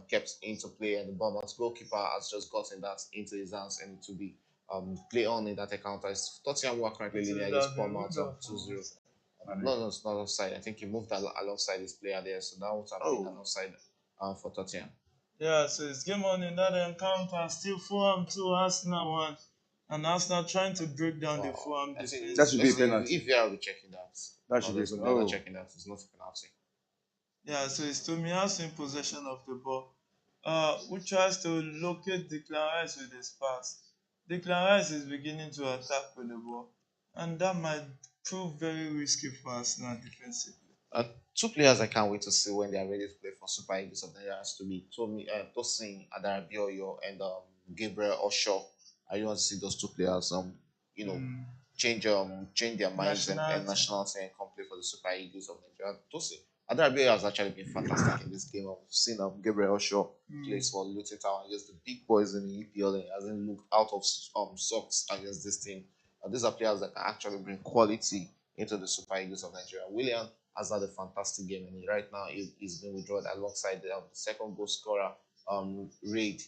kept into play. And the Bournemouth goalkeeper has just gotten that into his hands and to be play on in that encounter. Tottenham were currently leading against Bournemouth 2-0. No, it's not offside. I think he moved alongside his player there, so that would have been an offside for Tottenham. Yeah, so it's game on in that encounter. Still Fulham 2, Arsenal 1. And Arsenal trying to break down the Fulham defense. That should be a penalty. If VR will be checking that. That should be a penalty. Checking that. It's not a penalty. Yeah, so it's Tomiyasu in possession of the ball. Who tries to locate Declan Rice with his pass. Declan Rice is beginning to attack with the ball. And that might prove very risky for Arsenal defensively. Two players I can't wait to see when they are ready to play for Super Eagles of Nigeria has to be Tosin Adarabioyo and Gabriel Osho. I really want to see those two players change their minds and nationality and come play for the Super Eagles of Nigeria. Tosin Adarabioyo has actually been fantastic in this game. I've seen Gabriel Osho plays for Luton Town against the big boys in the EPL and hasn't looked out of socks against this team. These are players that can actually bring quality into the Super Eagles of Nigeria. William has had a fantastic game, and right now he's been withdrawn alongside the second goal scorer Reid.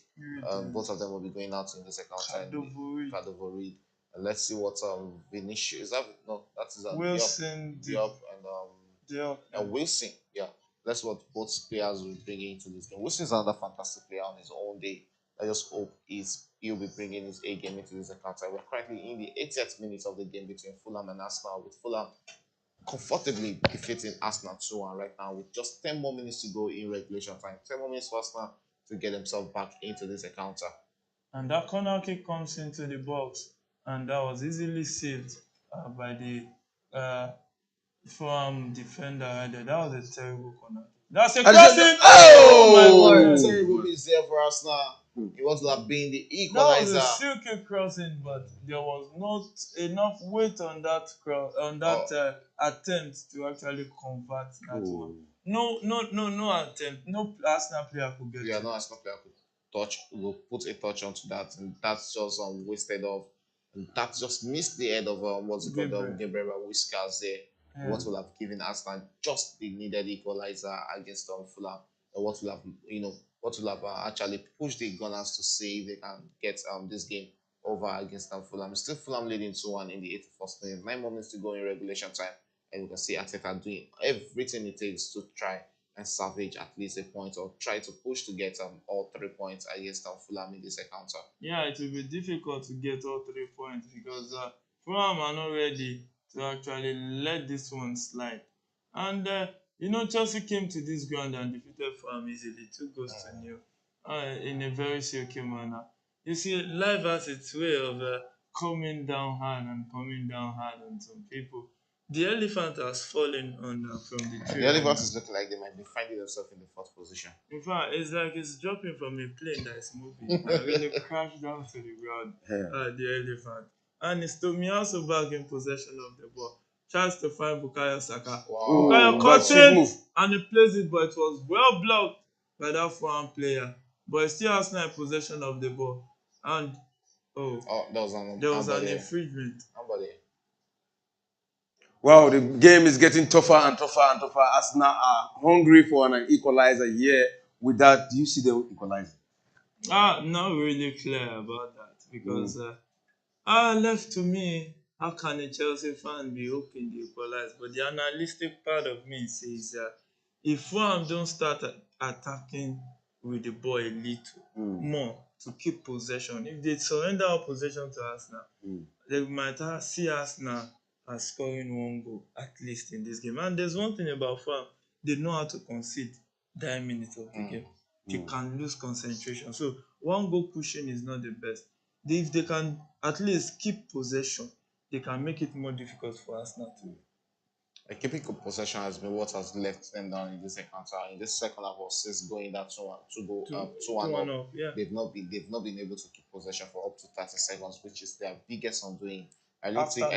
Both of them will be going out in the second time. Cardovo Reid. Let's see what Vinicius is that no that is Wilson, Diop and Wilson. Yeah, that's what both players will bring into this game. Wilson is another fantastic player on his own day. I just hope he'll be bringing his A game into this encounter. We're currently in the 80th minute of the game between Fulham and Arsenal, with Fulham comfortably defeating Arsenal 2-1 right now, with just 10 more minutes to go in regulation time. 10 more minutes for Arsenal to get themselves back into this encounter. And that corner kick comes into the box, and that was easily saved by the Fulham defender right there. That was a terrible corner. That's a crossing! Oh my God! Terrible miss there for Arsenal. It was like being the equalizer. That was a silky crossing, but there was not enough weight on that attempt to actually convert that one. No attempt. No Arsenal player could get it. No Arsenal player will put a touch onto that, and that's just wasted off. And that just missed the head of what's it called, Gabriel Whiskers there. Yeah. What will have given Arsenal just the needed equalizer against Fulham, or what will have actually pushed the Gunners to see if they can get this game over against Fulham. Still Fulham leading 2-1 in the 81st minute. 9 moments to go in regulation time, and you can see Arteta doing everything it takes to try and salvage at least a point, or try to push to get all 3 points against Fulham in this encounter. Yeah, it will be difficult to get all 3 points because Fulham are not ready to actually let this one slide. And Chelsea came to this ground and defeated Fulham easily, 2-0 in a very silky manner. You see, life has its way of coming down hard on some people. The elephant has fallen from the tree. The elephant is looking like they might be finding themselves in the 4th position. In fact, it's like it's dropping from a plane that is moving and really crashed down to the ground. The elephant. And it's Tomiyasu back in possession of the ball. Tries to find Bukayo Saka. Wow. Bukayo caught it and he plays it, but it was well blocked by that foreign player. But he still has no possession of the ball. And there was an infringement. Wow, the game is getting tougher and tougher and tougher. Arsenal are hungry for an equalizer here. With that, do you see the equalizer? Not really clear about that because left to me, how can a Chelsea fan be hoping the equalize? But the analytic part of me says if Fulham don't start attacking with the ball a little more to keep possession, if they surrender our possession to Arsenal, they might see Arsenal as scoring 1 goal at least in this game. And there's one thing about Fulham, they know how to concede that minute of the game. They can lose concentration. So 1 goal pushing is not the best. If they can at least keep possession, they can make it more difficult for Arsenal to. Keeping possession has been what has left them down in this encounter. In this second half, since going that 2-1 up, they've not been able to keep possession for up to 30 seconds, which is their biggest undoing. I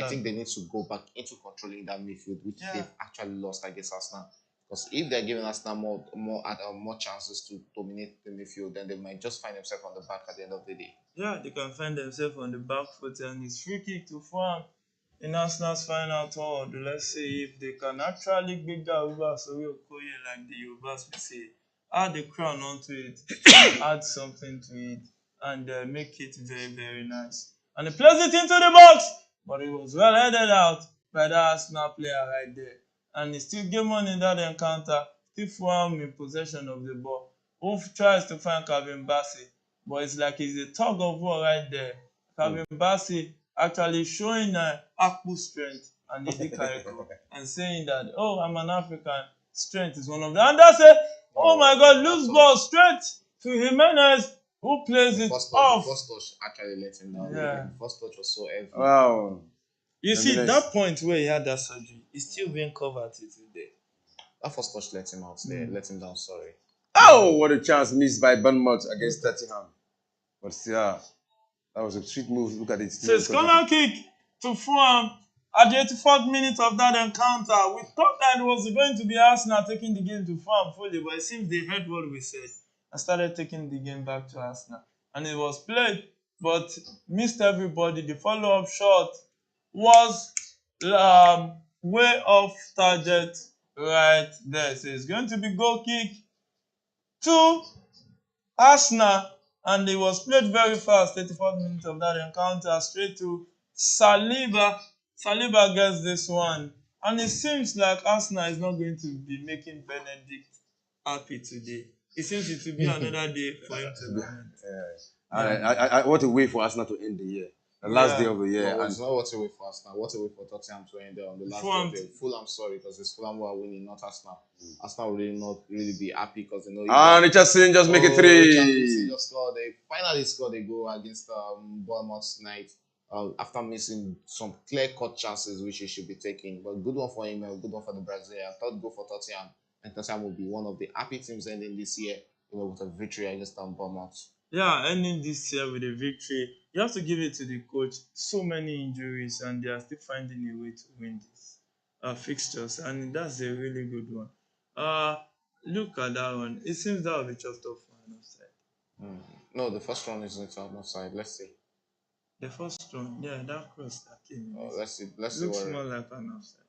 think they need to go back into controlling that midfield, which they've actually lost against Arsenal. Because if they're giving Arsenal more chances to dominate the midfield, then they might just find themselves on the back at the end of the day. Yeah, they can find themselves on the back foot, and it's free kick to Fulham in Arsenal's final third. Let's see if they can actually beat that over so we'll call it like the Yorubas will say. Add the crown onto it, add something to it, and make it very, very nice. And he plays it into the box, but it was well headed out by the Arsenal player right there. And he still game on in that encounter, still Fulham in possession of the ball. Wolf tries to find Calvin Bassey, but it's like it's a tug of war right there. Calvin Bassey actually showing Akpu strength and Idi Kariko and saying that, I'm an African, strength is one of them. And that's it. Oh my God, loose ball straight to Jimenez, who plays it off. The first touch actually let him down. Yeah. The first touch was so heavy. Wow. You see, that point where he had that surgery, he's still being covered till today. That first touch let him out there, let him down, sorry. Oh, what a chance missed by Bournemouth against Tottenham. But still, that was a sweet move. Look at it. So it's corner kick to Fulham at the 84th minute of that encounter. We thought that it was going to be Arsenal taking the game to Fulham fully, but it seems they heard what we said and started taking the game back to Arsenal. And it was played, but missed everybody. The follow-up shot was way off target right there. So it's going to be goal kick to Arsenal, and it was played very fast. 34th minute of that encounter, straight to Saliba. Saliba gets this one, and it seems like Arsenal is not going to be making Benedict happy today. It seems it will be another day for him to lament. I want to wait for Arsenal to end the year. The last day of the year. No, And it's not what to wait for Arsenal. What to wait for Tottenham to end on the last Fulham. day of the Fulham, sorry, because it's Fulham who are winning, not Arsenal. Arsenal will really not really be happy because they know. Richardson just make it Richardson 3. just scored. They finally scored a goal against Bournemouth tonight. After missing some clear-cut chances which he should be taking, but good one for him, a good one for the Brazilian. Third goal for Tottenham, and Tottenham will be one of the happy teams ending this year, with a victory against Bournemouth. Yeah, ending this year with a victory. You have to give it to the coach. So many injuries, and they are still finding a way to win this fixtures, and that's a really good one. Look at that one. It seems that will be just off for an offside. No, the first one is not on offside. Let's see. The first one, yeah, that cross that came in. Let's see. Let's looks see. more like an offside.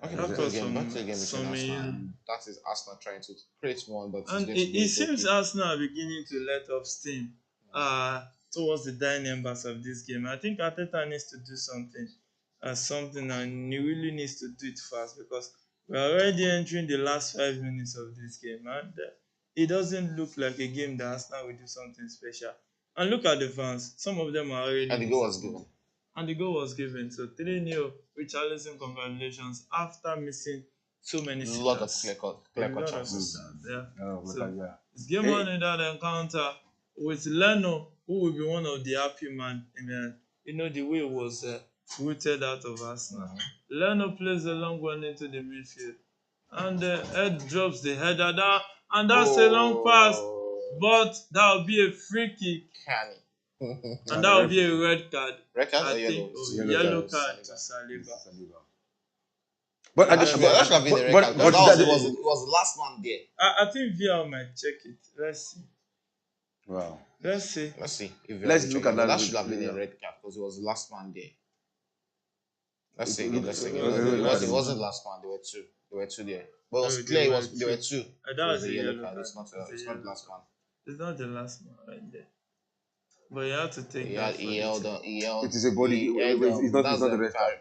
Okay, That was from back again between some Arsenal. That is Arsenal trying to create one, but and it seems Arsenal are beginning to let off steam towards the dying embers of this game. I think Arteta needs to do something, and he really needs to do it fast because we're already entering the last 5 minutes of this game, and it doesn't look like a game that Arsenal will do something special. And look at the fans; some of them are already. And the goal was given. And the goal was given. So 3-0, Richarlison, congratulations. After missing so many sitters. A lot of clear-cut chances. Yeah. It's game on in that encounter with Leno, who will be one of the happy man in the way it was rooted out of Arsenal. Leno plays a long one into the midfield. And Ed drops the header down. And that's a long pass. But that will be a free kick. And that would be a red card. Red card I or think yellow card to Saliba. But that should have been a red card because it was the last man there. I think VR might check it. Let's see. Wow. Let's see. Let's look at that. That should have been a red card because it was the last man there. Let's see again. It wasn't the last man. There were two there. But it was clear. There were two. That was a yellow card. It's not the last man. It's not the last man right there. But you have to take He held. It is a body. It's not the red card.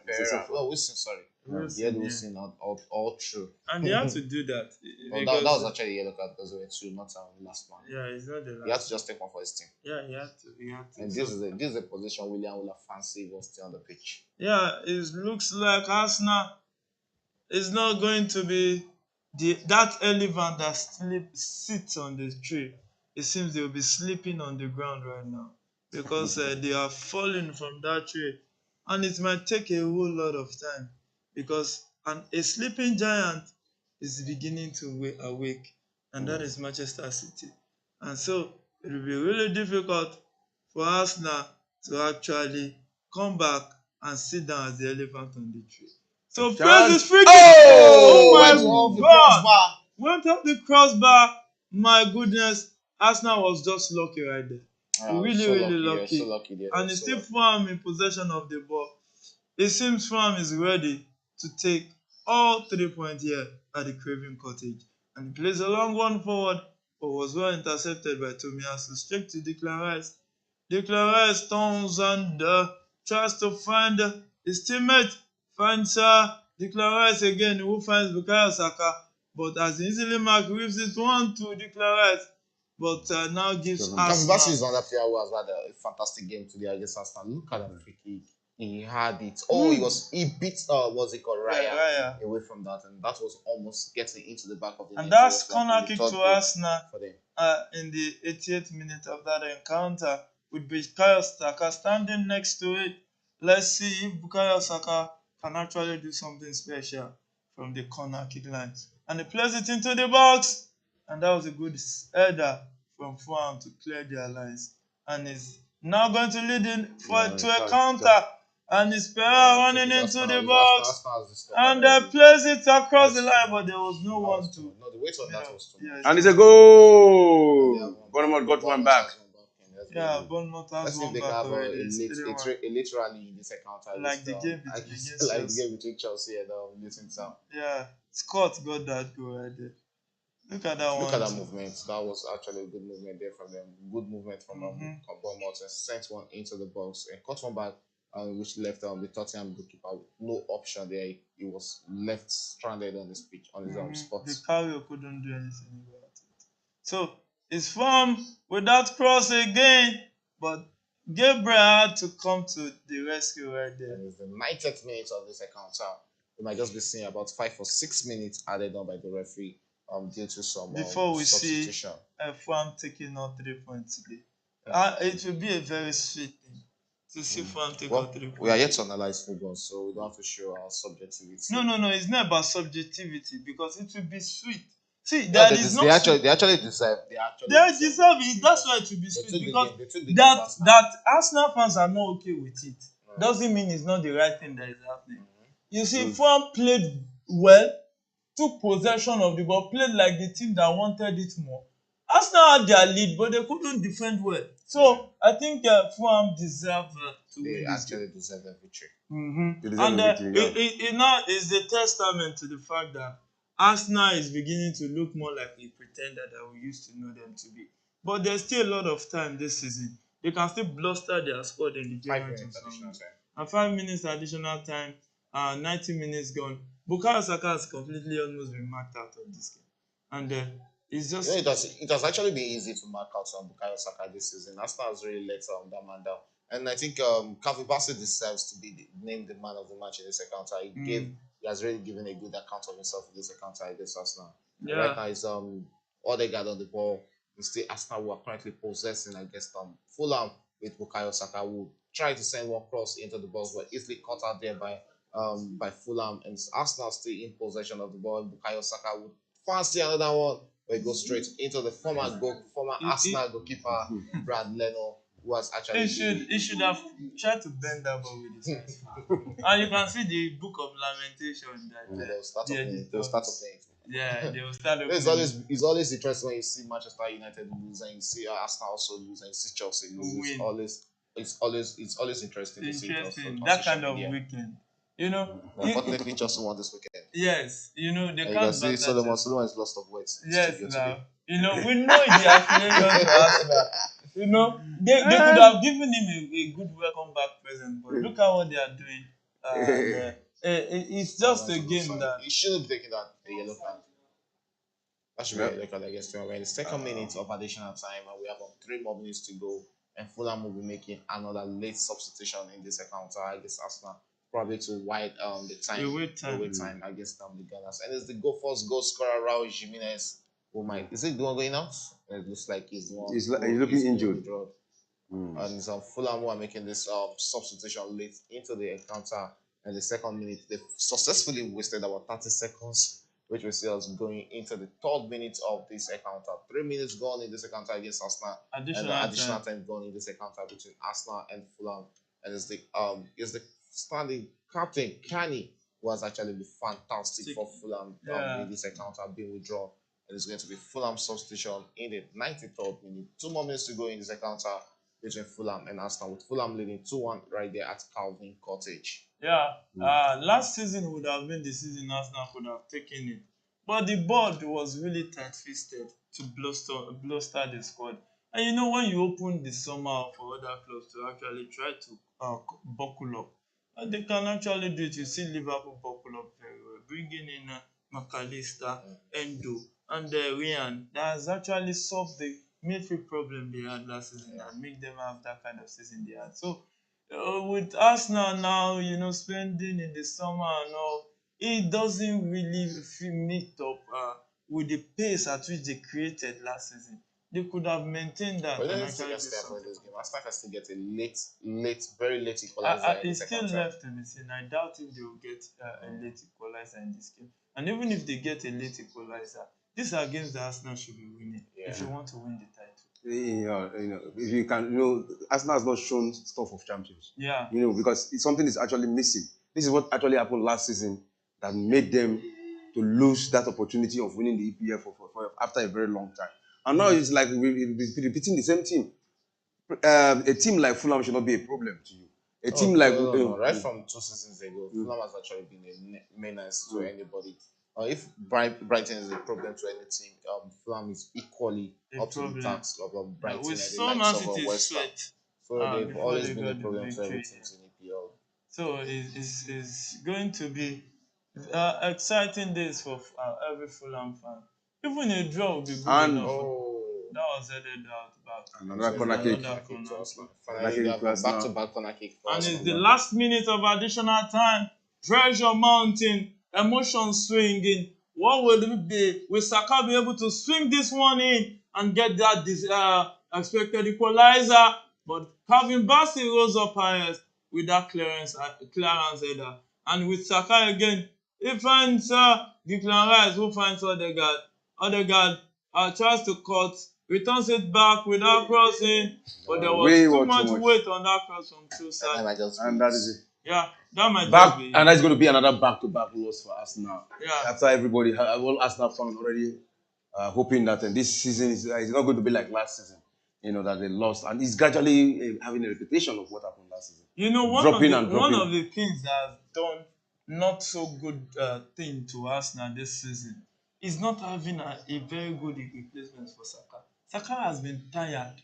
Oh, Wilson, sorry. Wilson, all true. And they had to do that. That was actually a yellow card because there were two, not the last one. Yeah, it's not the last. He had to just take one for his team. Yeah, he had to. And this is a position William will have fancy if he was still on the pitch. Yeah, it looks like Arsenal is not going to be that elephant that sits on the tree. It seems they will be sleeping on the ground right now because they are falling from that tree, and it might take a whole lot of time because a sleeping giant is beginning to awake, and that is Manchester City. And so it will be really difficult for Arsenal to actually come back and sit down as the elephant on the tree. So praise is free kick. Oh my God! Went off the crossbar. My goodness, Arsenal was just lucky right there. Really lucky. So lucky there. And it's still Fulham in possession of the ball. It seems Fulham is ready to take all 3 points here at the Craven Cottage. And he plays a long one forward, but was well intercepted by Tomiyasu. Straight to Declan Rice. Declan Rice turns and tries to find his teammate. Finds Declan Rice again, who finds Bukayo Saka. But as easily marked, weaves it 1 to Declan Rice. But now gives Arsenal. Basu is another player who has had a fantastic game today against Arsenal. Look at that free kick. He had it. He beat what's it called? Raya away from that, and that was almost getting into the back of the net. And that's corner kick to Arsenal in the 88th minute of that encounter with Bukayo Saka standing next to it. Let's see if Bukayo Saka can actually do something special from the corner kick line. And he plays it into the box. And that was a good header from Fulham to clear their lines. And is now going to lead in to a counter. And it's Pereira running into the box. And plays it across the line, but there was no one to. No, the weight of that was too much. And it's a goal. Bournemouth got one back. Yeah, Bournemouth has one back already. Literally in this encounter. Like the game between Chelsea and Luton Town. Yeah, Scott got that goal right there. Look at that Look one. at that Too. movement. That was actually a good movement there from them. Good movement from Bournemouth, and sent one into the box and cut one back, which left the Tottenham goalkeeper with no option there. He was left stranded on his pitch, on his spot. The carrier couldn't do anything about it. So it's from without cross again, but Gabriel had to come to the rescue right there. And it's the 90th minute of this encounter. We might just be seeing about 5 or 6 minutes added on by the referee due to some Before we see substitution. Fulham taking all 3 points today. It will be a very sweet thing to see Fulham take all 3 points. We are yet to analyze football, so we don't have to show our subjectivity. No. It's not about subjectivity because it will be sweet. See, No, that is not. they actually deserve. They deserve it. That's why it will be sweet because that Arsenal fans are not okay with it. Doesn't mean it's not the right thing that is happening. You see, Fulham played well, took possession of the ball, played like the team that wanted it more. Arsenal had their lead, but they couldn't defend well. So I think Fulham deserve to win. They actually deserve the victory. And it now is the testament to the fact that Arsenal is beginning to look more like a pretender that we used to know them to be. But there's still a lot of time this season. They can still bluster their squad in the German team. And 5 minutes additional time, 90 minutes gone. Bukayo Saka has completely almost been marked out of this game. And it's just... it has actually been easy to mark out on Bukayo Saka this season. Arsenal has really let that man down. And I think Calvin Bassey deserves to be named the man of the match in this encounter. He has really given a good account of himself in this encounter against Arsenal. Yeah. Right now, it's Odegaard on the ball. Instead, Arsenal who are currently possessing against Fulham with Bukayo Saka, who tried to send one cross into the box, but easily caught out there by Fulham. And Arsenal still in possession of the ball. Bukayo Saka would fancy another one, but it goes straight into the former Arsenal goalkeeper, Brad Leno. Who has actually he should have tried to bend that ball with his hands. And you can see the book of lamentation that they'll start playing. Yeah, they will start it's always interesting when you see Manchester United lose and you see Arsenal also lose and you see Chelsea lose. It's always interesting to see that kind of weekend. You know, unfortunately Chelsea won this weekend. Yes, you know they can't. You can see Solomon is lost of weight. Yes, now you know we know the affiliation to Arsenal. You know, they could have given him a good welcome back present, but look at what they are doing. It's just a game that he shouldn't be taking that a yellow card. That should be a yellow card against him. We're in the second minute of additional time, and we have 3 more minutes to go. And Fulham will be making another late substitution in this encounter against Arsenal, probably to wide the time against the Gunners. And it's the first goal scorer Raul Jimenez. Is it the one going out? It looks like he's the one. He's looking injured. And it's Fulham who are making this substitution late into the encounter. And the second minute, they successfully wasted about 30 seconds, which we see us going into the 3rd minute of this encounter. 3 minutes gone in this encounter against Arsenal. Additional time gone in this encounter between Arsenal and Fulham. And it's the standing captain, Kenny, who has actually been fantastic for Fulham in this encounter, being withdrawn. And it's going to be Fulham substitution in the 93rd minute. 2 more minutes to go in this encounter between Fulham and Arsenal, with Fulham leading 2-1 right there at Calvin Cottage. Yeah, last season would have been the season Arsenal could have taken it. But the board was really tight-fisted to bluster the squad. And you know, when you open the summer for other clubs to actually try to buckle up, they can actually do it. You see Liverpool buckle up very well, bringing in McAllister, Endo, and Ryan. That has actually solved the midfield problem they had last season and make them have that kind of season they had. So with Arsenal now, you know, spending in the summer and all, it doesn't really meet up with the pace at which they created last season. They could have maintained that. But then Arsenal can still get a very late equalizer. It's still left to be seen. I doubt if they will get a late equalizer in this game. And even if they get a late equalizer, these are games that Arsenal should be winning if you want to win the title. If you can, Arsenal has not shown stuff of champions. Yeah. Because something is actually missing. This is what actually happened last season that made them to lose that opportunity of winning the EPL for after a very long time. And now it's like we're repeating the same team. A team like Fulham should not be a problem to you. Right from 2 seasons ago, Fulham has actually been a menace to anybody. If Brighton is a problem to any team, Fulham is equally A up to the problem. task of Yeah, Brighton with and the so Man likes of City's West Ham. sweat So they've before always they been a got the problem to every victory. team in EPL. So it's going to be exciting days for every Fulham fan. Even a draw would be good And enough for them. Oh, That was headed out back. another so corner another kick. Another corner kick corner to kick. Arsenal. Corner Finally, they kick have to a Arsenal. back-to-back corner kick for And it's Arsenal. the last minute of additional time. Pressure mounting, emotion swinging. What will it be? Will Saka be able to swing this one in and get that expected equalizer? But Calvin Bassey rose up highest with that clearance header. And with Saka again, he finds Declan Rice, who finds Odegaard. Odegaard tries to cut, returns it back without crossing, but there was Way too or too much much. weight on that cross from two And sides. And that is it. Yeah, that might just be. And that's going to be another back-to-back loss for Arsenal. Yeah. After everybody, all Arsenal fans already hoping that this season is not going to be like last season. You know, that they lost. And it's gradually having a reputation of what happened last season. You know, one of the things that has done not so good thing to Arsenal this season is not having a very good replacement for Saka. Saka has been tired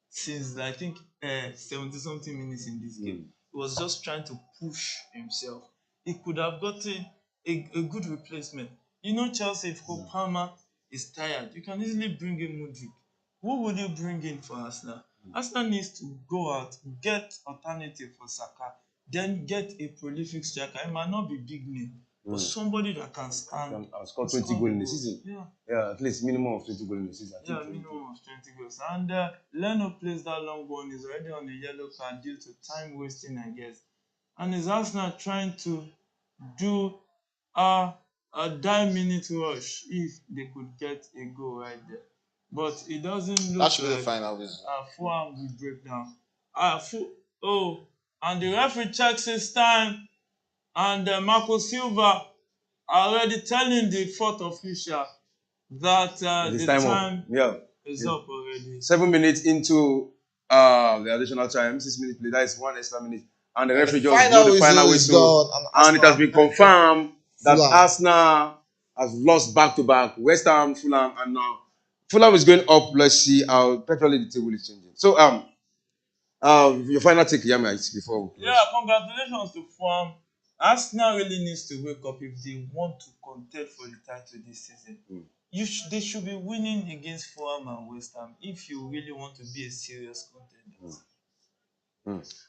since I think 70 something minutes in this game. He was just trying to push himself. He could have gotten a good replacement. You know, Chelsea, if Cole Palmer is tired, you can easily bring in Mudryk. Who would you bring in for Arsenal? Arsenal needs to go out, get alternative for Saka, then get a prolific striker. It might not be big name, but somebody that can stand and score 20 goals in the season. Yeah, at least minimum of 20 goals in the season. Minimum of 20 goals. And Leno plays that long one. He's already on a yellow card due to time wasting, I guess. And is Arsenal trying to do a 9-minute rush if they could get a goal right there? But it doesn't look That should be the like final whistle. Fulham will break down. And the referee checks his time, and Marco Silva already telling the fourth official that the time is up already. 7 minutes into the additional time, 6 minutes play, that is 1 extra minute. And the referee just blew the final whistle. And it has been confirmed that Arsenal has lost back-to-back. West Ham, Fulham, and now Fulham is going up. Let's see how gradually the table is changing. So, your final take, Yamites, before we close. Yeah, congratulations to Fulham. Arsenal really needs to wake up if they want to contend for the title this season. They should be winning against Fulham and West Ham if you really want to be a serious contender.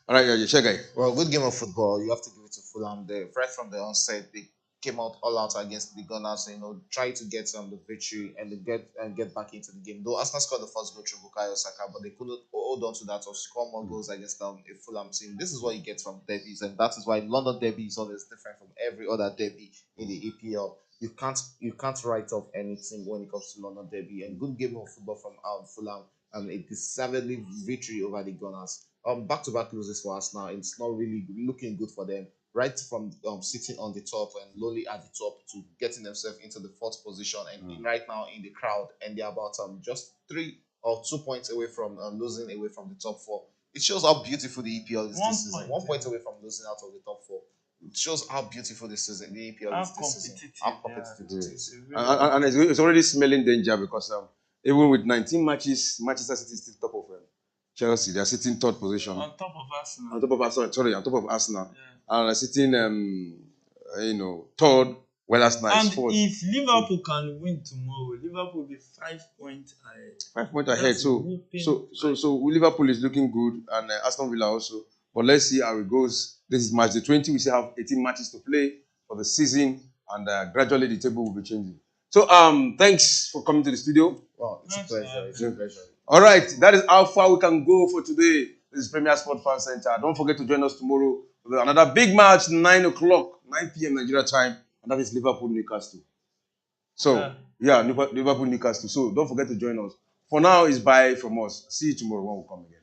All right, Shegai. Well, good game of football. You have to give it to Fulham. Right from the onset, they came out all out against the Gunners. Try to get the victory and get back into the game. Though Arsenal scored the first goal through Bukayo Saka, but they couldn't hold on to that or score more goals against a Fulham team. This is what you get from derbies, and that is why London derby is always different from every other derby in the EPL. You can't write off anything when it comes to London derby. And good game of football from Fulham. A deservedly victory over the Gunners. Back-to-back losses for us now. It's not really looking good for them. Right from sitting on the top and lowly at the top to getting themselves into the fourth position and right now in the crowd, and they're about just 3 or 2 points away from losing away from the top 4. It shows how beautiful the EPL is this season. 1 point away from losing out of the top 4. It shows how beautiful the season the EPL is this season. How competitive it is. And it's already smelling danger because even with 19 matches, Manchester City is still top of Chelsea. They are sitting third position. On top of Arsenal. On top of Arsenal. Yeah. And are sitting, third, well, Arsenal is fourth. And if Liverpool can win tomorrow, Liverpool will be 5 points ahead. 5 points ahead. So Liverpool is looking good, and Aston Villa also. But let's see how it goes. This is match day 20. We still have 18 matches to play for the season, and gradually the table will be changing. So thanks for coming to the studio. Wow, it's a pleasure. It's a pleasure. All right, that is how far we can go for today. This is Premier Sport Fan Center. Don't forget to join us tomorrow with another big match, 9 p.m. Nigeria time, and that is Liverpool-Newcastle. So, Liverpool-Newcastle. So don't forget to join us. For now, it's bye from us. See you tomorrow when we come again.